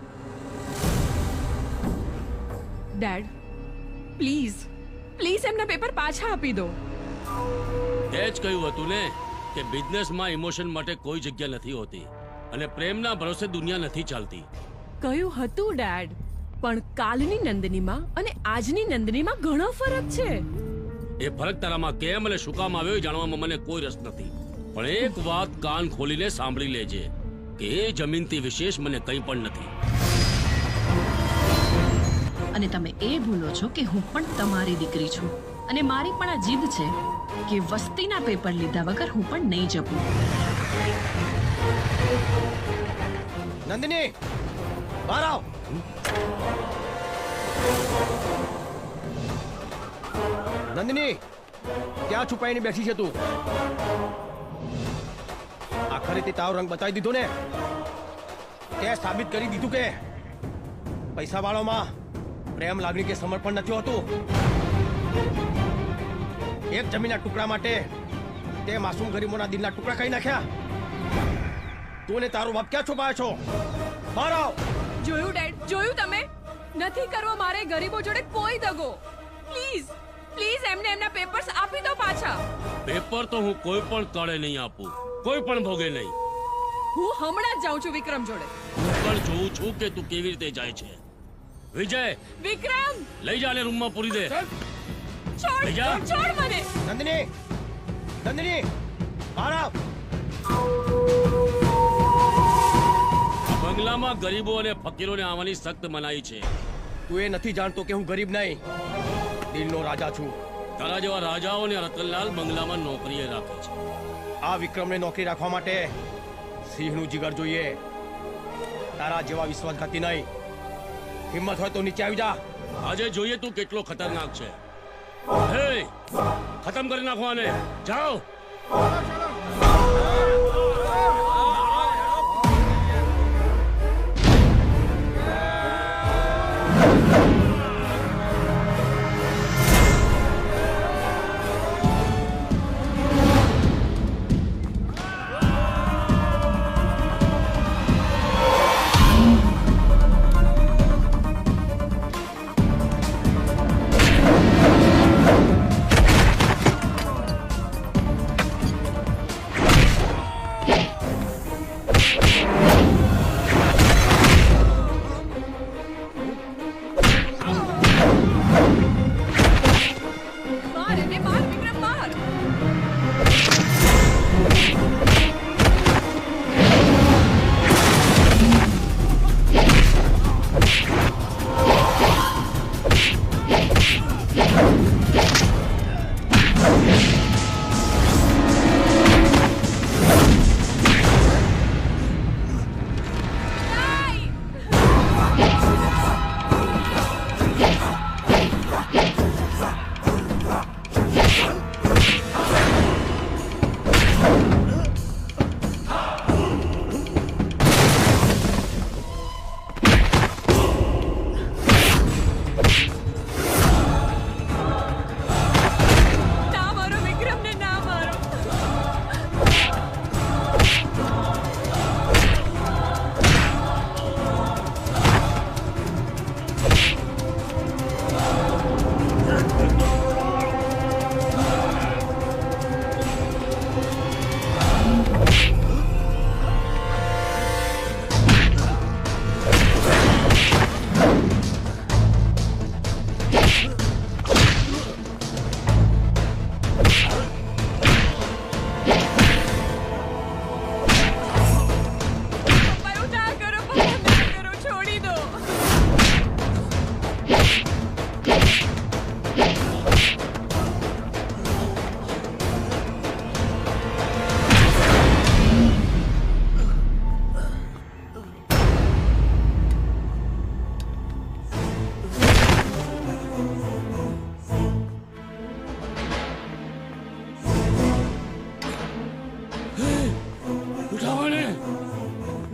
ડેડ, પ્લીઝ પ્લીઝ એમના પેપર પાછા આપી દો. તે જ કહ્યું હતું ને કે બિઝનેસમાં ઇમોશન માટે કોઈ જગ્યા નથી હોતી અને પ્રેમના ભરોસે દુનિયા નથી ચાલતી. કહ્યું હતું ડેડ, પણ કાલની નંદનીમાં અને આજની નંદનીમાં ઘણો ફરક છે. એ ફરક તારામાં કેમ અને શું કામ આવ્યો એ જાણવામાં મને કોઈ રસ નથી. પણ એક વાત કાન ખોલીને સાંભળી લેજે કે એ જમીનથી વિશેષ મને કંઈ પણ નથી. અને તમે એ ભૂલો છો કે હું પણ તમારી દીકરી છું અને મારી પણ આ જીદ છે કે વસ્તીના પેપર લીધા વગર હું પણ નહીં જપું. નંદિની, બહાર આવ. નંદિની, ક્યાં છુપાઈને બેઠી છે તું? આખરે તે તારો રંગ બતાવી દીધો ને. તે સાબિત કરી દીધું કે પૈસા વાળોમાં પ્રેમ, લાગણી કે સમર્પણ નથી હોતું. એક જમીનના ટુકડા માટે તે માસૂમ ગરીબોના દિલના ટુકડા કરી નાખ્યા. તું ને તારો બાપ ક્યાં છુપાયો છો? બહાર આવ. જોયું ડેડ, જોયું તમે? નથી કરવો મારે ગરીબો જોડે કોઈ દગો. પ્લીઝ પ્લીઝ એમને એમના પેપર્સ આપી દો પાછા. પેપર તો હું કોઈ પણ તળે નહીં આપું, કોઈ પણ ભોગે નહીં. હું હમણાં જ જાઉં છું વિક્રમ જોડે. હું પણ જોઉં છું કે તું કેવી રીતે જાય છે. વિજય, વિક્રમ લઈ જા, રૂમમાં પૂરી દે. છોડ લઈ જા. છોડ મને. નંદિની, નંદિની, બહાર આવ. બંગલામાં ગરીબો અને ફકીરોને આવવાની સખ્ત મનાઈ છે. તું એ નથી જાણતો કે હું ગરીબ નહીં, દિલનો રાજા છું. તારા જેવા રાજાઓને રતનલાલ બંગલામાં નોકરીએ રાખે છે. આ વિક્રમને નોકરી રાખવા માટે સિંહનું જીગર જોઈએ, તારા જેવા વિશ્વાસઘાતી નહીં. હિંમત હોય તો નીચે આવી જા. આજે જોઈએ તું કેટલો ખતરનાક છે. હે, ખતમ કરી નાખો આને. જાઓ.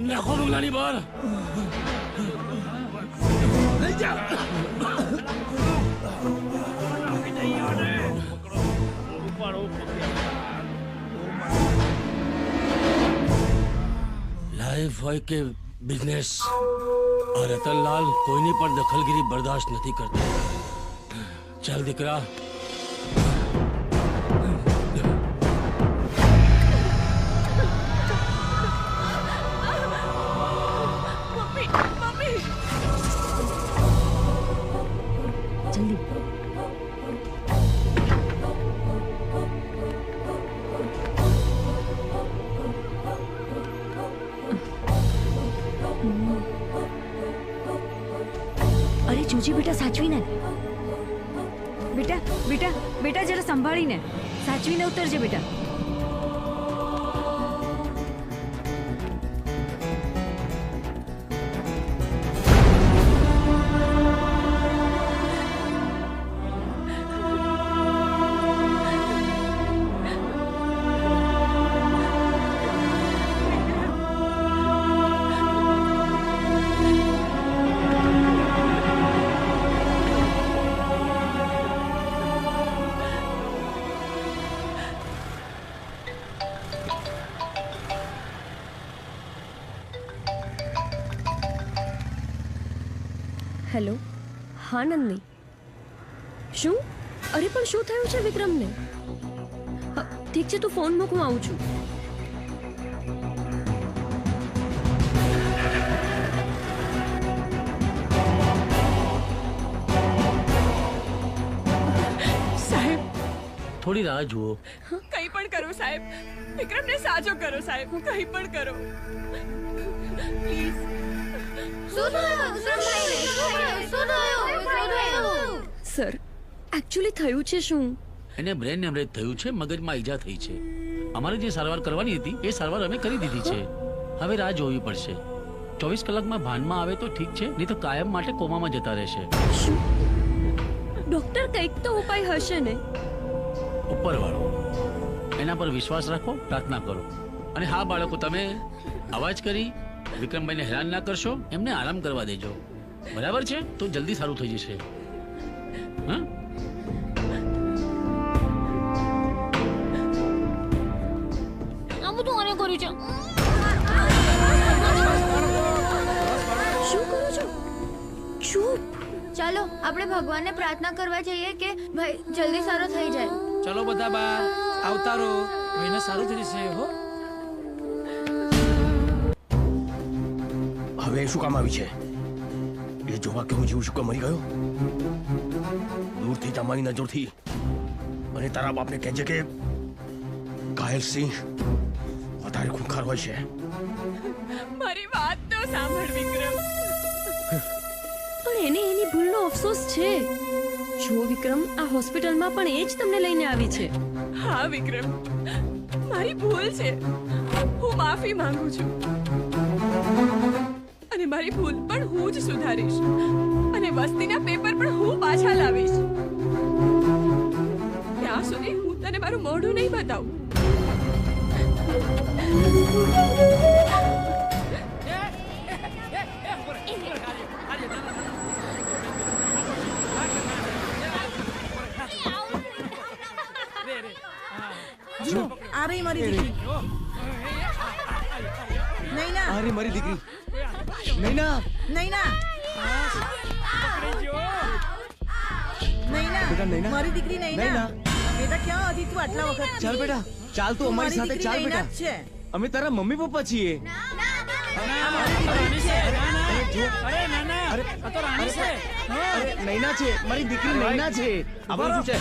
નાખો બંગલાની બહાર. લઈ જા. લાઈફ હોય કે બિઝનેસ, આ રતનલાલ કોઈની પણ દખલગીરી બરદાસ્ત નથી કરતો. ચાલ દીકરા. અરે જોજી બેટા, સાચવીને બેટા, બેટા બેટા જરા સંભાળીને, સાચવીને ઉતરજે બેટા. હેલો, હા નંદની. શું? અરે પણ શું થયું છે વિક્રમને? ઠીક છે, તું ફોન મૂક, હું આવું છું. સાહેબ, થોડી રાહ જુઓ. કંઈ પણ કરો સાહેબ, વિક્રમને સાજો કરો સાહેબ, કંઈ પણ કરો પ્લીઝ. સર, એકચ્યુઅલી થયું છે શું? એને બ્રેન હેમરેજ થયું છે, મગજમાં ઈજા થઈ છે. અમારે જે સારવાર કરવાની હતી એ સારવાર અમે કરી દીધી છે. હવે રાહ જોવી પડશે. 24 કલાકમાં ભાનમાં આવે તો ઠીક છે, નહીં તો કાયમ માટે કોમામાં જતા રહેશે. ડોક્ટર, કંઈક તો ઉપાય હશે ને? ઉપરવાળો, એના પર વિશ્વાસ રાખો, પ્રાર્થના કરો. અને હા બાળકો, તમે અવાજ કરી વિક્રમભાઈને હેરાન ના કરશો, એમને આરામ કરવા દેજો. બરાબર છે? તો જલ્દી સારું થઈ જશે. હા, આ બધું આને કર્યું છે. શું કરો છો? ચૂપ. ચાલો આપણે ભગવાનને પ્રાર્થના કરવા જઈએ કે ભાઈ જલ્દી સારો થઈ જાય. ચલો બધા બા, આવતા રહો, ભાઈને સારું થઈ જશે. હો, હવે શું કામ આવી છે? એ જોવા કે હું જીવ છું કે મરી ગયો? દૂરથી જ અમારી નજરથી અને તારા બાપને કહેજે કે ઘાયલ સિંહ વધારે ખૂંખાર હોય છે. મારી વાત તો સાંભળ વિક્રમ. પણ એને એની ભૂલનો અફસોસ છે. જો વિક્રમ, આ હોસ્પિટલમાં પણ એ જ તમને લઈને આવી છે. હા વિક્રમ, મારી ભૂલ છે. હું માફી માંગુ છું અને મારી ભૂલ પણ હું જ સુધારીશ અને વસ્તીના પેપર પણ હું પાછા લાવીશ. ત્યાં સુધી હું તને મારું મોઢું નહીં બતાવું. જો આ રહી મારી દીકરી. નૈના, અરે મારી દીકરી નૈના, નૈના, બેટા, નૈના. મારી દીકરી નૈના. નૈના. બેટા ક્યાં હતી તું આટલા વખત? ચાલ બેટા, ચાલ તું અમારી સાથે ચાલ બેટા. અમે તારા મમ્મી પપ્પા છીએ. નૈના છે, મારી દીકરી નૈના છે. આ બધું શું છે?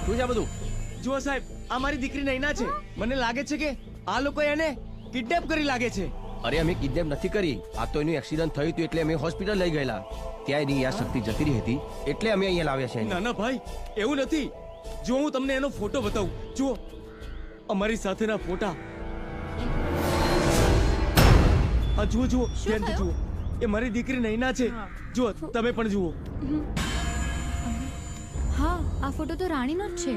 શું છે બધું? જુઓ સાહેબ, આ મારી દીકરી નૈના છે. મને લાગે છે કે આ લોકો એને કિડનેપ કરી લાગે છે. અરે અમે કિડનેપ નથી કરી, આ તો એનું એક્સિડન્ટ થયું હતું એટલે અમે હોસ્પિટલ લઈ ગયેલા. ત્યાં એની યાદશક્તિ જતી રહી હતી એટલે અમે અહીંયા લાવ્યા છે. ના ના ભાઈ, એવું નથી. જો હું તમને એનો ફોટો બતાવું, જુઓ અમારી સાથેના ફોટા. આ જુઓ જુઓ, ધ્યાનથી જુઓ. એ મારી દીકરી નૈના છે. જુઓ, તમે પણ જુઓ. હા, આ ફોટો તો રાણીનો જ છે.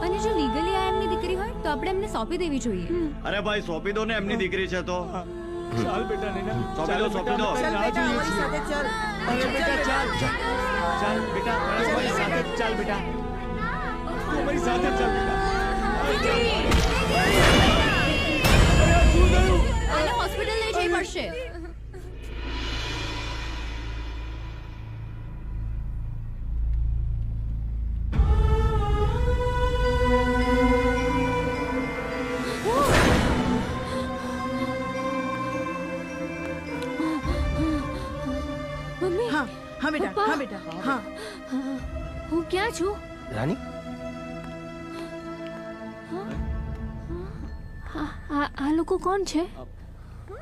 અને જો લીગલી આ એમની દીકરી હોય તો આપણે એમને સોંપી દેવી જોઈએ. અરે ભાઈ, સોંપી દો ને, એમની દીકરી છે તો. ચાલ બેટા નૈના, સોંપી દો, સોંપી દો. ચાલ બેટા, અમારી સાથે ચાલ. અરે બેટા ચાલ, ચાલ બેટા, અમારી સાથે ચાલ બેટા, અમારી સાથે ચાલ બેટા. આને હોસ્પિટલ લઈ જવી પડશે. હા બેટા, હા બેટા, હા. હું ક્યાં છું? રાની, આ લોકો કોણ છે?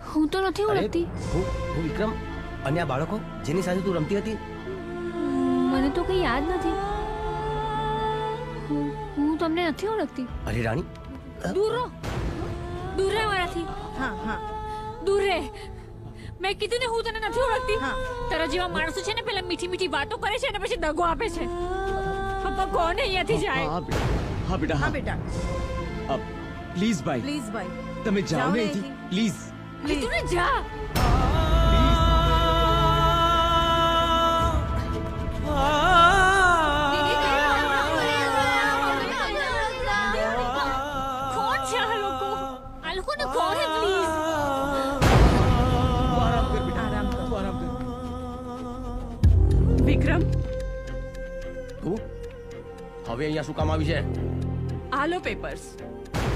હું તો નથી ઓળખતી. હું વિક્રમ. અને આ બાળકો જેની સાથે તું રમતી હતી? મને તો કઈ યાદ નથી. હું તમને નથી ઓળખતી. અરે રાણી, દૂર રહો, દૂર રહે મારાથી. હા હા, દૂર રહે. મેં કીધું ને હું તને નથી ઓળખતી. તારા જેવા માણસો છે ને પેલા મીઠી મીઠી વાતો કરે છે અને પછી દગો આપે છે. પપ્પા કોણ અહીંયાથી જાય? હા બેટા, હા બેટા, પ્લીઝ ભાઈ, પ્લીઝ ભાઈ, તમે જાઓ ને અહીંથી, પ્લીઝ. કીધું ને જા. કોણ છે આ લોકો? આ લોકોને કોણ હે? પ્લીઝ આરામ કર બેટા, આરામ કર. હવે અહીંયા શું કામ આવી છે? આલો પેપર્સ.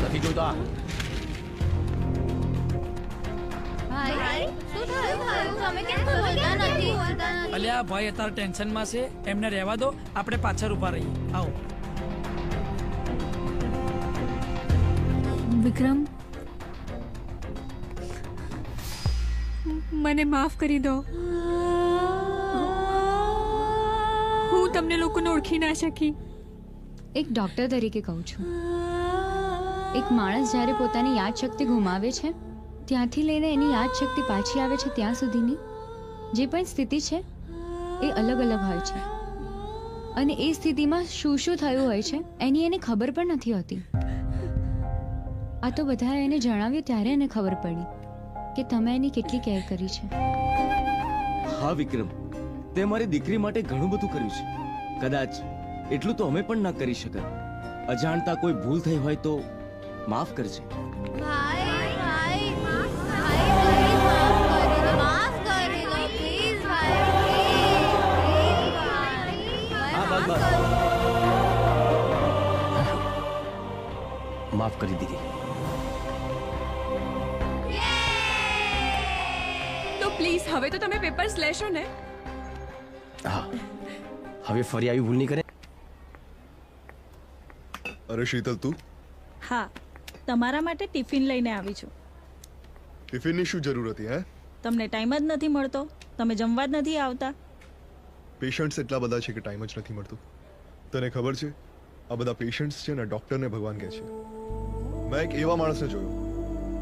નથી જોઈતા. અલ્યા ભાઈ અત્યારે ટેન્શનમાં છે, એમને રહેવા દો, આપણે પાછળ ઉભા રહીએ. આવો. વિક્રમ, મને માફ કરી દો. હું તમને લોકોને ઓળખી ના શકી. એક ડોક્ટર તરીકે કહું છું, એક માણસ જ્યારે પોતાની યાદશક્તિ ગુમાવે છે ત્યાંથી લઈને એની યાદશક્તિ પાછી આવે છે ત્યાં સુધીની જે પણ સ્થિતિ છે એ અલગ અલગ હોય છે, અને એ સ્થિતિમાં શું શું થયું હોય છે એની એને ખબર પણ નથી હોતી. આ તો બધાએ એને જણાવ્યું ત્યારે એને ખબર પડી કે તમે એની કેટલી કેર કરી છે. હા વિક્રમ, તે મારી દીકરી માટે ઘણું બધું કર્યું છે. કદાચ એટલું તો અમે પણ ના કરી શકત. અજાણતા કોઈ ભૂલ થઈ હોય તો માફ કરજે. માફ કરી દીધી. તો પ્લીઝ હવે તો તમે પેપર્સ લેશો ને? હા, હવે ફરી આવી ભૂલ નહીં કરે. અરે શીતલ, તું? હા, તમારા માટે ટિફિન લઈને આવી છું. ટિફિનની શું જરૂર હતી? હે, તમને ટાઈમ જ નથી મળતો, તમે જમવા જ નથી આવતા. પેશન્ટ્સ એટલા બધા છે કે ટાઈમ જ નથી મળતો. તને ખબર છે, આ બધા પેશન્ટ્સ છે ને ડોક્ટરને ભગવાન કહે છે. મેં એક એવા માણસને જોયો,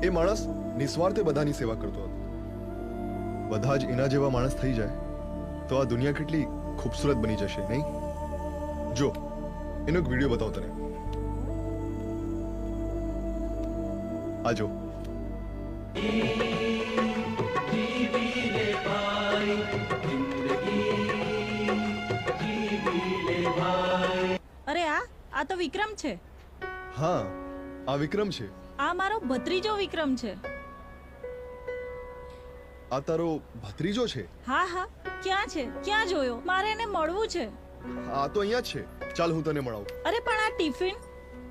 એ માણસ નિસ્વાર્થે બધાની સેવા કરતો હતો. બધા જ એના જેવા માણસ થઈ જાય તો આ દુનિયા કેટલી ખૂબસૂરત બની જશે, નહીં? જો, એનો એક વિડીયો બતાવો તને. આ જો. અરે આ તો વિક્રમ છે. હા, આ વિક્રમ છે. આ મારો ભત્રીજો વિક્રમ છે. આ તારો ભત્રીજો છે? હા હા, ક્યાં છે? ક્યાં જોયો? મારે એને મળવું છે. આ તો અહીંયા જ છે. ચાલ હું તને મળાવું. અરે પણ આ ટિફિન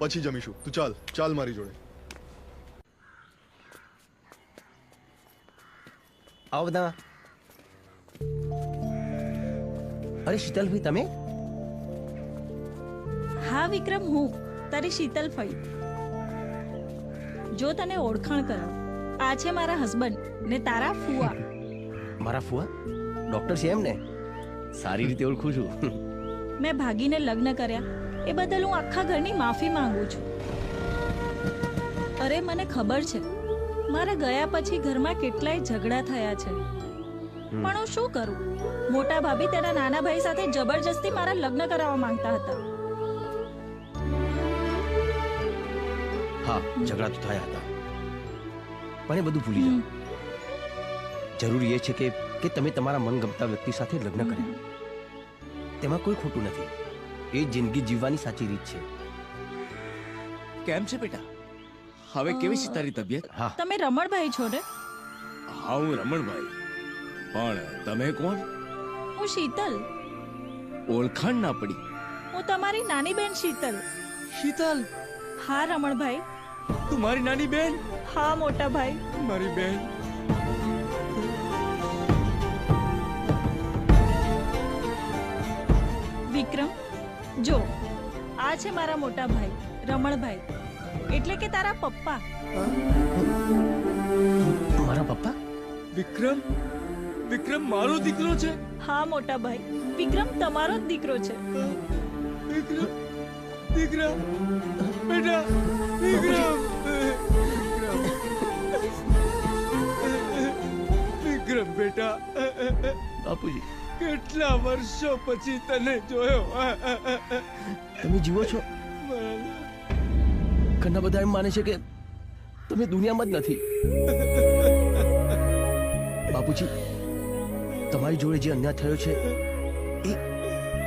પછી જમીશું. તું ચાલ ચાલ મારી જોડે. આવો બધા. અરે શીતલભાઈ, તમે? હા વિક્રમ, હું તારી શીતલ ફઈ. જો તને ઓળખાણ કરાવ, આ છે મારા હસબન્ડ ને તારા ફુવા. મારા ફુવા ડોક્ટર છે એમ ને? સારી રીતે ઓળખું છું. મેં ભાગીને લગ્ન કર્યા એ બદલ હું આખા ઘરની માફી માંગુ છું. અરે મને ખબર છે, મારા ગયા પછી ઘરમાં કેટલાય ઝઘડા થયા છે, પણ હું શું કરું? મોટા ભાભી તેના નાના ભાઈ સાથે જબરજસ્તી મારા લગ્ન કરાવવા માંગતા હતા. હા, ઝઘડા તો થયા હતા, પણ એ બધું ભૂલી જાઓ. જરૂરી એ છે કે તમે તમારા મનગમતા વ્યક્તિ સાથે લગ્ન કર્યા. તેમાં કોઈ ખોટું નથી. એ જિંદગી જીવવાની સાચી રીત છે. કેમ છે બેટા? હવે કેવી છે તારી તબિયત? હા, તમે રમણભાઈ છો ને? હા, હું રમણભાઈ. પણ તમે કોણ? હું શીતલ. ઓળખાણ ના પડી. હું તમારી નાની બેન શીતલ. શીતલ? હા રમણભાઈ. તું મારી નાની બેન? હા મોટા ભાઈ. મારી બેન. વિક્રમ, જો આ છે મારા મોટા ભાઈ રમણભાઈ, એટલે કે તારા પપ્પા. મારા પપ્પા? વિક્રમ? વિક્રમ મારો દીકરો છે? હા મોટા ભાઈ, વિક્રમ તમારો જ દીકરો છે. વિક્રમ, દીકરા, બેટા, વિક્રમ, વિક્રમ બેટા. બાપુજી, કેટલા વર્ષો પછી તને જોયો. તમે જીવો છો? ઘણા બધા એમ માને છે કે તમે દુનિયામાં જ નથી. બાપુજી, તમારી જોડે જે અન્યાય થયો છે એ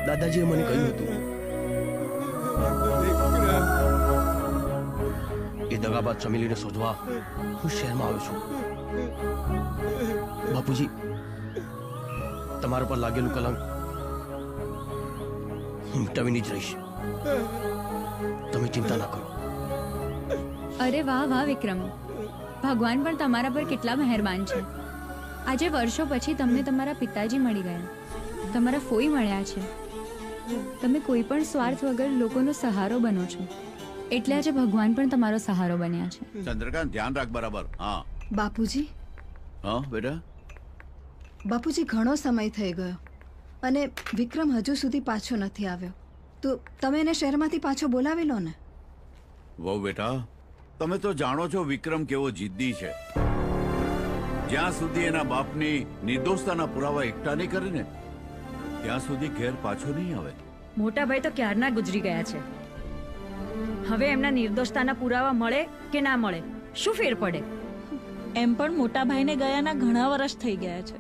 દાદાજીએ મને કહ્યું હતું. એ દગાબાદ ચમેલીને શોધવા હું શહેરમાં આવ્યો છું. બાપુજી, તમારા પર લાગેલું કલંક હું મિટાવીને જ રહીશ. તમે ચિંતા ના કરો. અરે વાહ વાહ વિક્રમ, ભગવાન પણ તમારા પર કેટલા મહેરબાન છે. આજે વર્ષો પછી તમને તમારા પિતાજી મળી ગયા, તમારા ફોઈ મળ્યા છે. તમે કોઈ પણ સ્વાર્થ વગર લોકોનો સહારો બનો છો, એટલે આજે ભગવાન પણ તમારો સહારો બન્યા છે. ચંદ્રકાંત ધ્યાન રાખ બરાબર. હા બાપુજી. હા બેટા. બાપુજી ઘણો સમય થઈ ગયો અને વિક્રમ હજુ સુધી પાછો નથી આવ્યો, તો તમે એને શહેરમાંથી પાછો બોલાવી લો ને. વહુ બેટા, તમે તો જાણો છો વિક્રમ કેવો જિદ્દી છે. જ્યાં સુધી એના બાપની નિર્દોષતાના પુરાવા એકઠા નહીં કરે ને ત્યાં સુધી ઘેર પાછો નહીં આવે. મોટા ભાઈ તો ક્યારના ગુજરી ગયા છે. હવે એમના નિર્દોષતાના પુરાવા મળે કે ના મળે શું ફેર પડે? એમ પણ મોટા ભાઈને ગયાના ઘણા વર્ષ થઈ ગયા છે,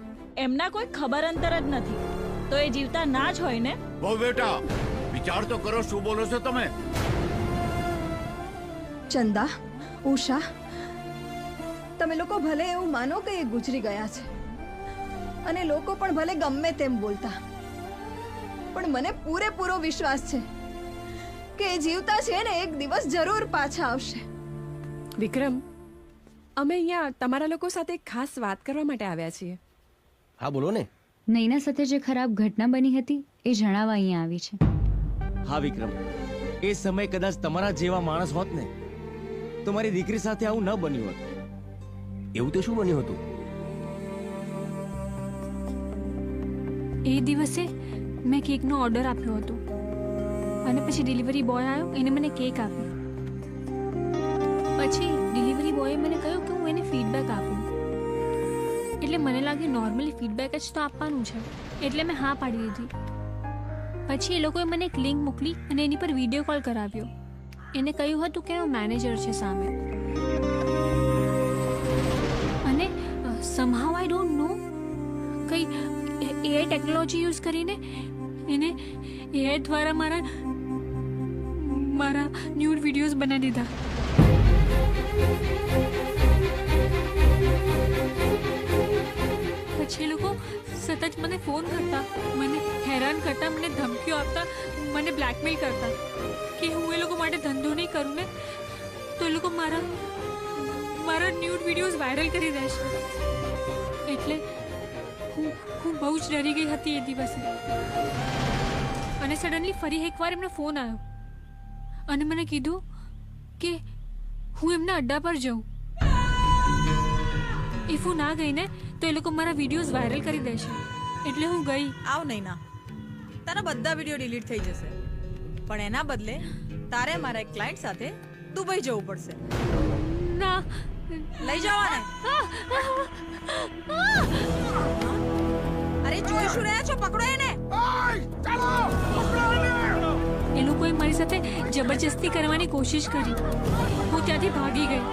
એમના કોઈ ખબર અંતર જ નથી, તો એ જીવતા ના જ હોય ને. બહુ બેટા વિચાર તો કરો, શું બોલો છો તમે? ચંદા, ઉષા, તમે લોકો ભલે એવું માનો કે એ ગુજરી ગયા છે અને લોકો પણ ભલે ગમે તેમ બોલતા, પણ મને પૂરેપૂરો વિશ્વાસ છે કે એ જીવતા છે ને એક દિવસ જરૂર પાછા આવશે. વિક્રમ, અમે અહીંયા તમારા લોકો સાથે ખાસ વાત કરવા માટે આવ્યા છીએ. હા બોલો ને. નૈના સાથે જે ખરાબ ઘટના બની હતી એ જણાવવા અહીંયા આવી છે. હા વિક્રમ, એ સમય કદાચ તમારા જેવા માણસ હોત ને તો મારી દીકરી સાથે આવું ન બન્યું હોત. એવું તો શું બન્યું હતું? એ દિવસે મેં કેકનો ઓર્ડર આપ્યો હતો અને પછી ડિલિવરી બોય આવ્યો, એને મને કેક આપી. પછી ડિલિવરી બોયે મને કહ્યું કે હું એને ફીડબેક આપું, એટલે મને લાગ્યું નોર્મલી ફીડબેક જ તો આપવાનું છે, એટલે મેં હા પાડી દીધી. પછી એ લોકોએ મને એક લિંક મોકલી અને એની પર વિડીયો કોલ કરાવ્યો. એને કહ્યું હતું કે એનો મેનેજર છે સામે, અને સમહાવ આઈ ડોન્ટ નો કઈ એઆઈ ટેકનોલોજી યુઝ કરીને એને એઆઈ દ્વારા મારા ન્યૂડ વિડીયોઝ બનાવી દીધા. પછી એ લોકો સતત મને ફોન કરતા, મને હેરાન કરતા, મને ધમકીઓ આપતા, મને બ્લેકમેલ કરતા કે હું એ લોકો માટે ધંધો નહીં કરું ને તો એ લોકો મારા ન્યૂડ વિડીયોઝ વાયરલ કરી દેશે. એટલે હું બહુ જ ડરી ગઈ હતી એ દિવસે. અને સડનલી ફરી એકવાર એમનો ફોન આવ્યો અને મને કીધું કે હું એમના અડ્ડા પર જાઉં. ઇફ હું ના ગઈ ને તો એ લોકો મારા વિડીયોઝ વાયરલ કરી દેશે, એટલે હું ગઈ. આવ નહીં ના, તારા બધા વિડીયો ડિલીટ થઈ જશે, પણ એના બદલે તારે મારા એક ક્લાયન્ટ સાથે દુબઈ જવું પડશે. ના, લઈ જવા ને. અરે જોઈ શું રહ્યા છો? પકડો એને. એ લોકોએ મારી સાથે જબરજસ્તી કરવાની કોશિશ કરી. હું ત્યાંથી ભાગી ગઈ.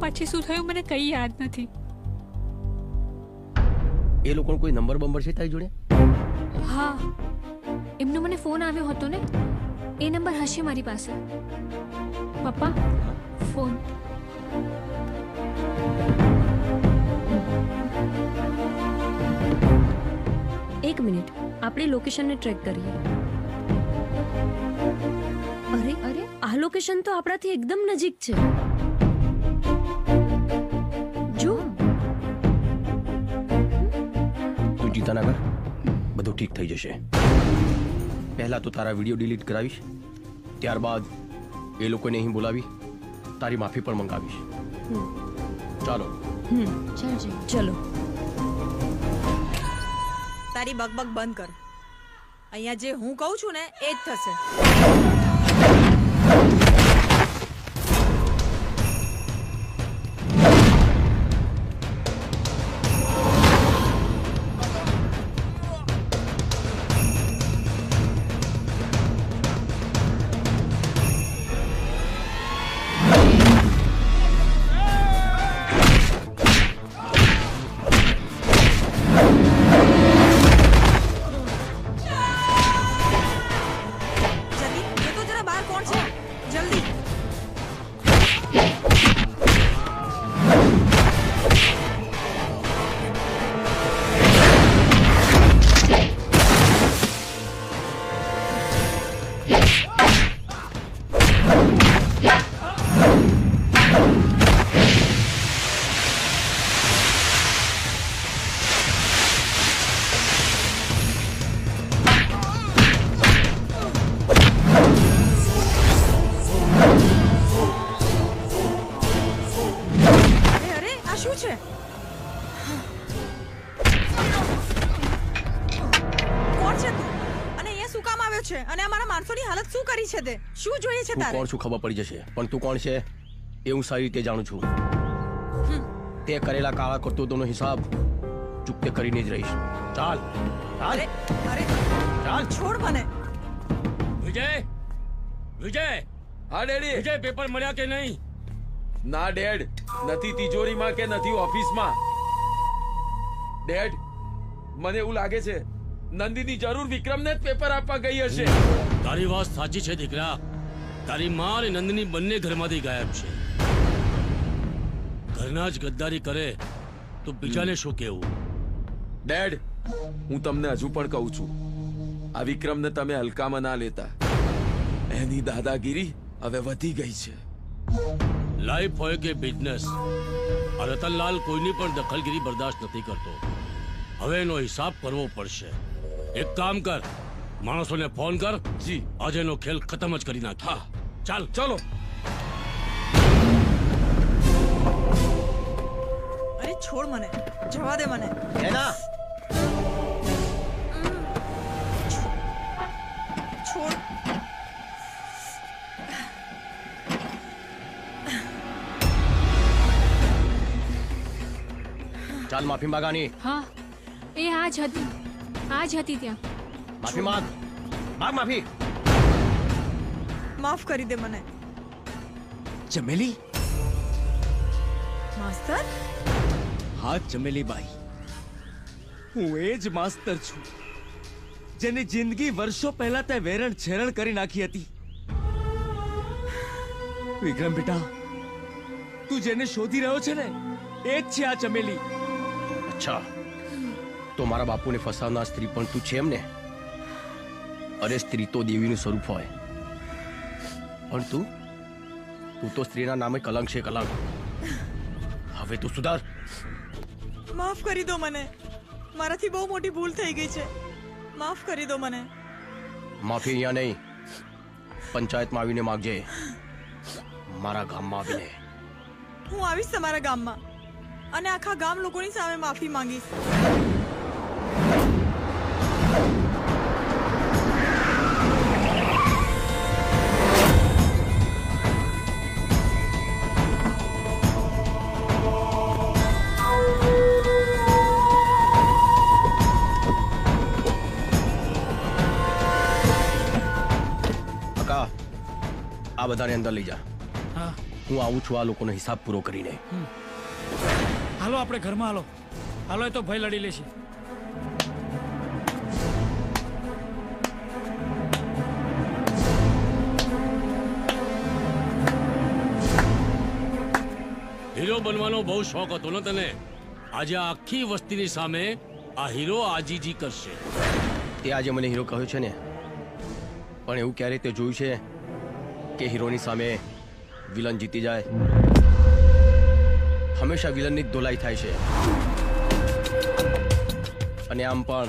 પછી શું થયું મને કઈ યાદ નથી. એ લોકોનો કોઈ નંબર બંબર છે તારી જોડે? હા, એમનો મને ફોન આવ્યો હતો ને, એ નંબર હશે મારી પાસે. પપ્પા, ફોન. એક મિનિટ, આપણે લોકેશનને ટ્રેક કરીએ. અરે અરે, આ લોકેશન તો આપણાથી એકદમ નજીક છે. જો, તું ચિંતા ના કર, બધું ઠીક થઈ જશે. પહેલા તો તારા વિડીયો ડિલીટ કરાવીશ, ત્યારબાદ એ લોકોને અહીં બોલાવી તારી માફી પણ મંગાવીશ. ચાલો. ચલો. તારી બકબક બંધ કર. અહીંયા જે હું કહું છું ને એ જ થશે. જલ્દી મારા માણસોની હાલત શું કરી છે તે શું જોઈએ છે તું તારે કોણ છું ખબર પડી જશે, પણ તું કોણ છે એ હું સારી રીતે જાણું છું. તે કરેલા કાળા કરતૂતોનો હિસાબ ચૂકતે કરીને જ રહીશ. ચાલ ચાલ અરે ચાલ છોડ મને. વિજય વિજય હા ડેડી. વિજય પેપર મળ્યા કે નહીં? ના ડેડ, નથી તિજોરીમાં કે નથી ઓફિસમાં. ડેડ, મને એવું લાગે છે નંદિની જરૂર વિક્રમને જ પેપર આપવા ગઈ હશે. તારી વાત સાચી છે દીકરા. તારી માં અને નંદિની બંને ઘરમાંથી ગાયબ છે. ઘરના જ ગદ્દારી કરે તો બીજાને શું કેવું? ડેડ, હું તમને હજુ પણ કહું છું, આ વિક્રમને તમે હલકામાં ના લેતા. એની દાદાગીરી હવે વધી ગઈ છે. લાઈફ હોય કે બિઝનેસ, આ રતનલાલ કોઈની પણ દખલગીરી બરદાસ્ત નથી કરતો. હવે એનો હિસાબ કરવો પડશે. એક કામ કર, માણસોને ફોન કર. જી. આજેનો ખેલ ખતમ જ કરી નાખ. હા ચાલ ચલો. અરે છોડ મને, જવા દે મને. એના છોડ. ચાલ માફી માંગાની. હા એ આ જ હતી ત્યાં. માફી માંગ, માંગ માફી. માફ કરી દે મને ચમેલી. માસ્તર. હા ચમેલીબાઈ, હું એ જ માસ્તર છું જેની જિંદગી વર્ષો પહેલા તે વેરણ છેરણ કરી નાખી હતી. વિક્રમ બેટા, તું જેને શોધી રહ્યો છે ને એ જ છે આ ચમેલી. અચ્છા, તો મારા બાપુને ફસાવનાર સ્ત્રી પણ તું છે એમ ને? અરે સ્ત્રી તો દેવીનું સ્વરૂપ હોય, પણ તું તો સ્ત્રીના નામે કલંક છે, કલંક. હવે તું સુધાર. માફ કરી દો મને, મારાથી બહુ મોટી ભૂલ થઈ ગઈ છે. માફ કરી દો મને. માફી અહીંયા નહીં, પંચાયતમાં આવીને માગજે. મારા ગામમાં આવીને. હું આવીશ તમારા ગામમાં અને આખા ગામ લોકોની સામે માફી માંગીશ. આ બધાને અંદર લઈ જા. હું આવું છું આ લોકોનો હિસાબ પૂરો કરીને. હાલો આપણે ઘરમાં હાલો. હાલો, એ તો ભય લડી લેશે. હીરો બનવાનો બહુ શોખ હતો ને તને? આજે આખી વસ્તીની સામે આ હીરો આજીજી કરશે. તે આજે મને હીરો કહ્યો છે ને, પણ એવું ક્યારે તે જોયું છે કે હીરોની સામે વિલન જીતી જાય? હંમેશા વિલનની જ ધોલાઈ થાય છે. અને આમ પણ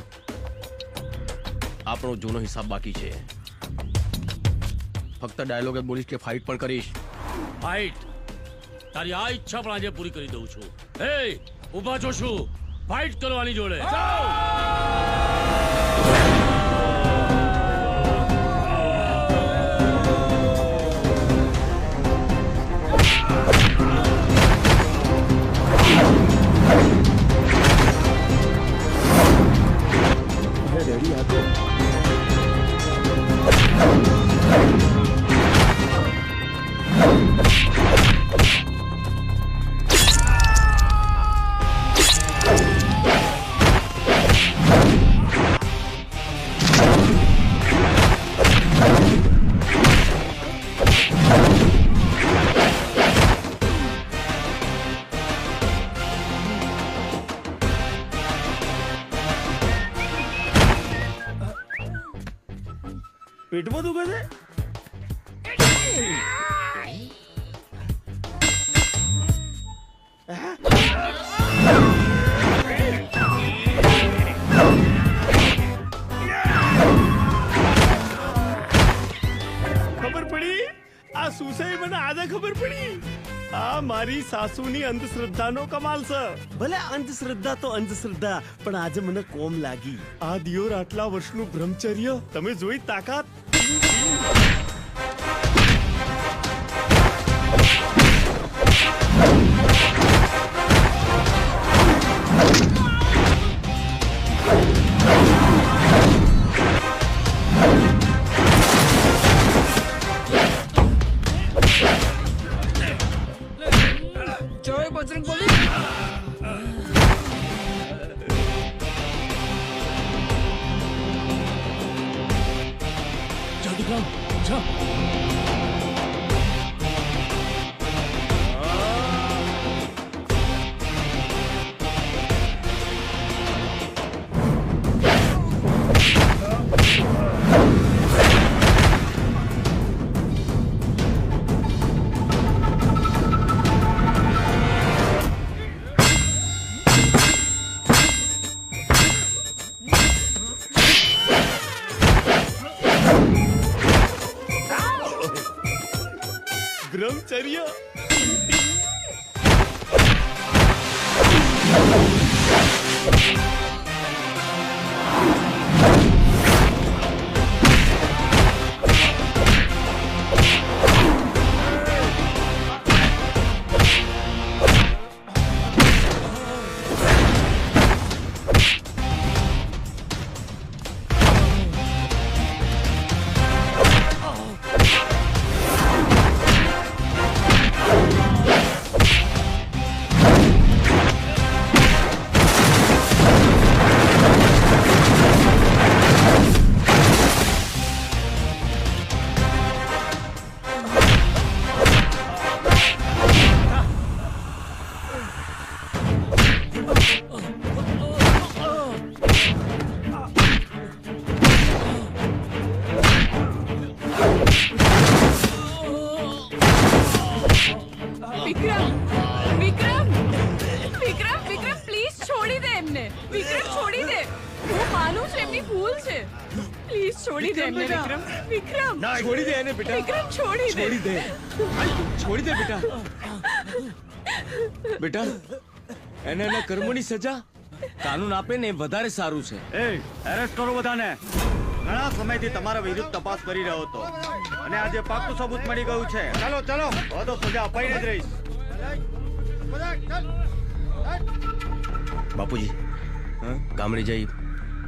આપણો જૂનો હિસાબ બાકી છે. ફક્ત ડાયલોગ જ બોલીશ કે ફાઇટ પણ કરીશ? ફાઇટ? તારી આ ઈચ્છા પણ આજે પૂરી કરી દઉં છું. હે, ઊભા છો શું? ફાઇટ કરવાની જોડે. પેટમાં દુખે છે? ખબર પડી આ શું છે? મને આજે ખબર પડી. આ મારી સાસુની અંધશ્રદ્ધાનો કમાલ છે. ભલે અંધશ્રદ્ધા તો અંધશ્રદ્ધા, પણ આજે મને કોમ લાગી. આ દિયોર આટલા વર્ષનું બ્રહ્મચર્ય તમે જોઈ તાકાત. જય બજરંગ બલી. જા વિક્રમ જા. બ્રહ્મચર્ય. વિક્રમ વિક્રમ વિક્રમ વિક્રમ પ્લીઝ છોડી દે એમને. વિક્રમ છોડી દે. હું માનું છું એમની ભૂલ છે. પ્લીઝ છોડી દે એમને વિક્રમ. વિક્રમ છોડી દે એને બેટા. વિક્રમ છોડી દે. છોડી દે બેટા. બેટા એને એના કર્મોની સજા કાનૂન આપે ને એ વધારે સારું છે. એરેસ્ટ કરો બધાને. ઘણા સમયથી તમારા વિરુદ્ધ તપાસ કરી રહ્યો હતો અને આજે પાક્કું સબૂત મળી ગયું છે. ચાલો ચાલો, હવે તો સજા અપાઈને જ રહીશ. બાપુજી ગામડે જઈ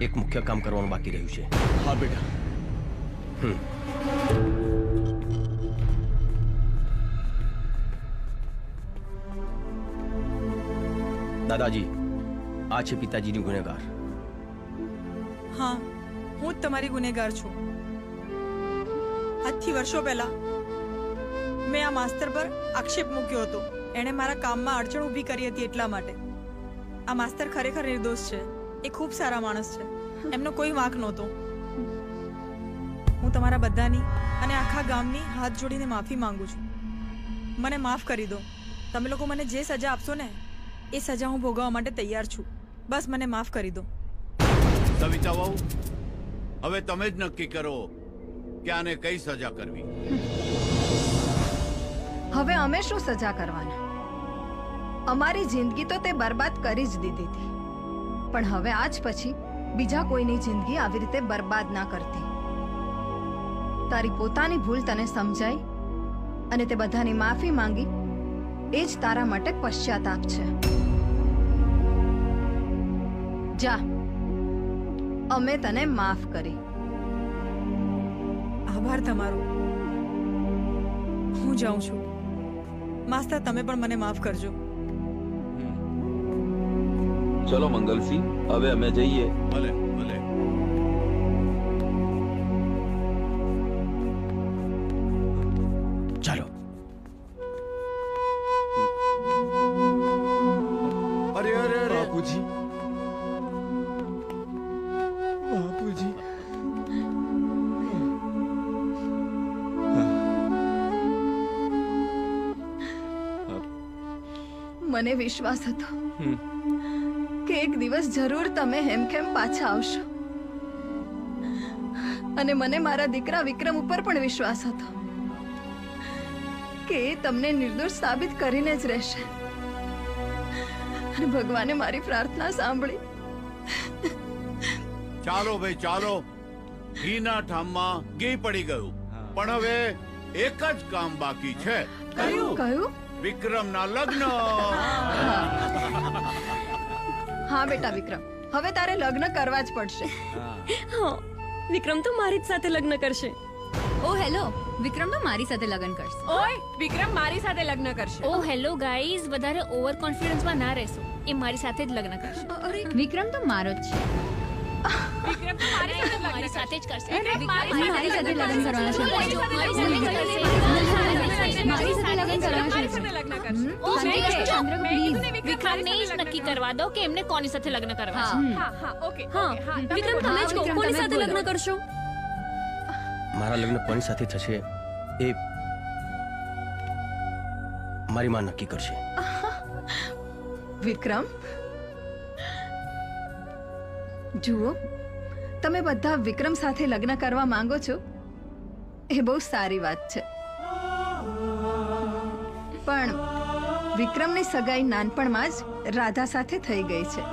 એક મુખ્ય કામ કરવાનું બાકી રહ્યું છે. હા બેટા. દાદાજી આ છે પિતાજીની ગુનેગાર. હા, હું જ તમારી ગુનેગાર છું. આજથી વર્ષો પહેલા મેં આ માસ્તર પર આક્ષેપ મૂક્યો હતો. એણે મારા કામમાં અડચણ ઊભી કરી હતી એટલા માટે. આ માસ્તર ખરેખર નિર્દોષ છે. એ ખૂબ સારા માણસ છે. એમનો કોઈ વાંક નહોતો. હું તમારા બધાની અને આખા ગામની હાથ જોડીને માફી માંગુ છું. મને માફ કરી દો. તમે લોકો મને જે સજા આપશો ને એ સજા હું ભોગવવા માટે તૈયાર છું. બસ મને માફ કરી દો. સવિતા વહુ, હવે તમે જ નક્કી કરો કે આને કઈ સજા કરવી. હવે અમે શું સજા કરવાના? અમારી જિંદગી તો તે બરબાદ કરી જ દીધી હતી, પણ હવે આજ પછી બીજા કોઈની જિંદગી આવી રીતે બરબાદ ના કરતી. તારી પોતાની ભૂલ તને સમજાઈ અને તે બધાની માફી માંગી, એ જ તારા માટે પશ્ચાતાપ છે. જા, અમે તને માફ કરી. આભાર તમારો. હું જાઉં છું. માસ્તર, તમે પણ મને માફ કરજો. ચલો મંગલસિંહ, હવે અમે જઈએ. ભલે ભલે. ચાલો. અરે અરે અરે બાપુજી, બાપુજી. મને વિશ્વાસ હતો કે એક દિવસ જરૂર તમે હેમખેમ પાછા આવશો, અને મને મારા દીકરા વિક્રમ ઉપર પણ વિશ્વાસ હતો કે એ તમને નિર્દોષ સાબિત કરીને જ રહેશે. અને ભગવાને મારી પ્રાર્થના સાંભળી. ચાલો ભાઈ ચાલો, ઘીના ઠામમાં ઘી પડી ગયું. પણ હવે એક જ કામ બાકી છે. કયું? વિક્રમના લગ્ન. હા બેટા વિક્રમ, હવે તારે લગ્ન કરવા જ પડશે. હા, વિક્રમ તો મારી જ સાથે લગ્ન કરશે. ઓ હેલો, વિક્રમ તો મારી સાથે લગ્ન કરશે. ઓય, વિક્રમ મારી સાથે લગ્ન કરશે. ઓ હેલો ગાઈઝ, વધારે ઓવર કોન્ફિડન્સમાં ના રહેશો. એ મારી સાથે જ લગ્ન કરશે. અરે વિક્રમ તો મારો જ છે. વિક્રમ તો મારી સાથે જ કરશે. મારી સાથે લગ્ન કરવાના છે. મારી સાથે લગ્ન કરવાના છે. ઓ ચંદ્રક પ્લીઝ, વિક્રમને જ નક્કી કરવા દો કે એમને કોની સાથે લગ્ન કરવા છે. હા, ઓકે. હા, વિક્રમ તમે જ કહો, કોની સાથે લગ્ન કરશો? મારા લગ્ન કોની સાથે થશે એ મારી માં નક્કી કરશે. વિક્રમ, જુઓ, તમે બધા વિક્રમ સાથે લગ્ન કરવા માંગો છો એ બહુ સારી વાત છે, પણ વિક્રમની સગાઈ નાનપણમાં જ રાધા સાથે થઈ ગઈ છે,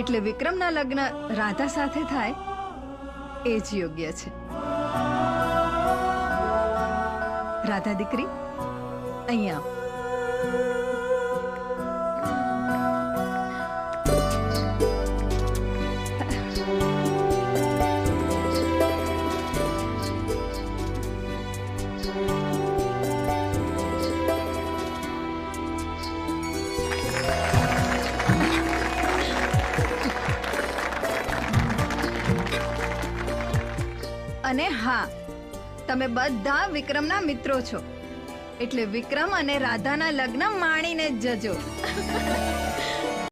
એટલે વિક્રમના લગ્ન રાધા સાથે થાય એ જ યોગ્ય છે. રાધા દીકરી, અહીંયા આવ. અને હા, તમે બધા વિક્રમના મિત્રો છો, એટલે વિક્રમ અને રાધાના લગ્ન માણીને જ જજો.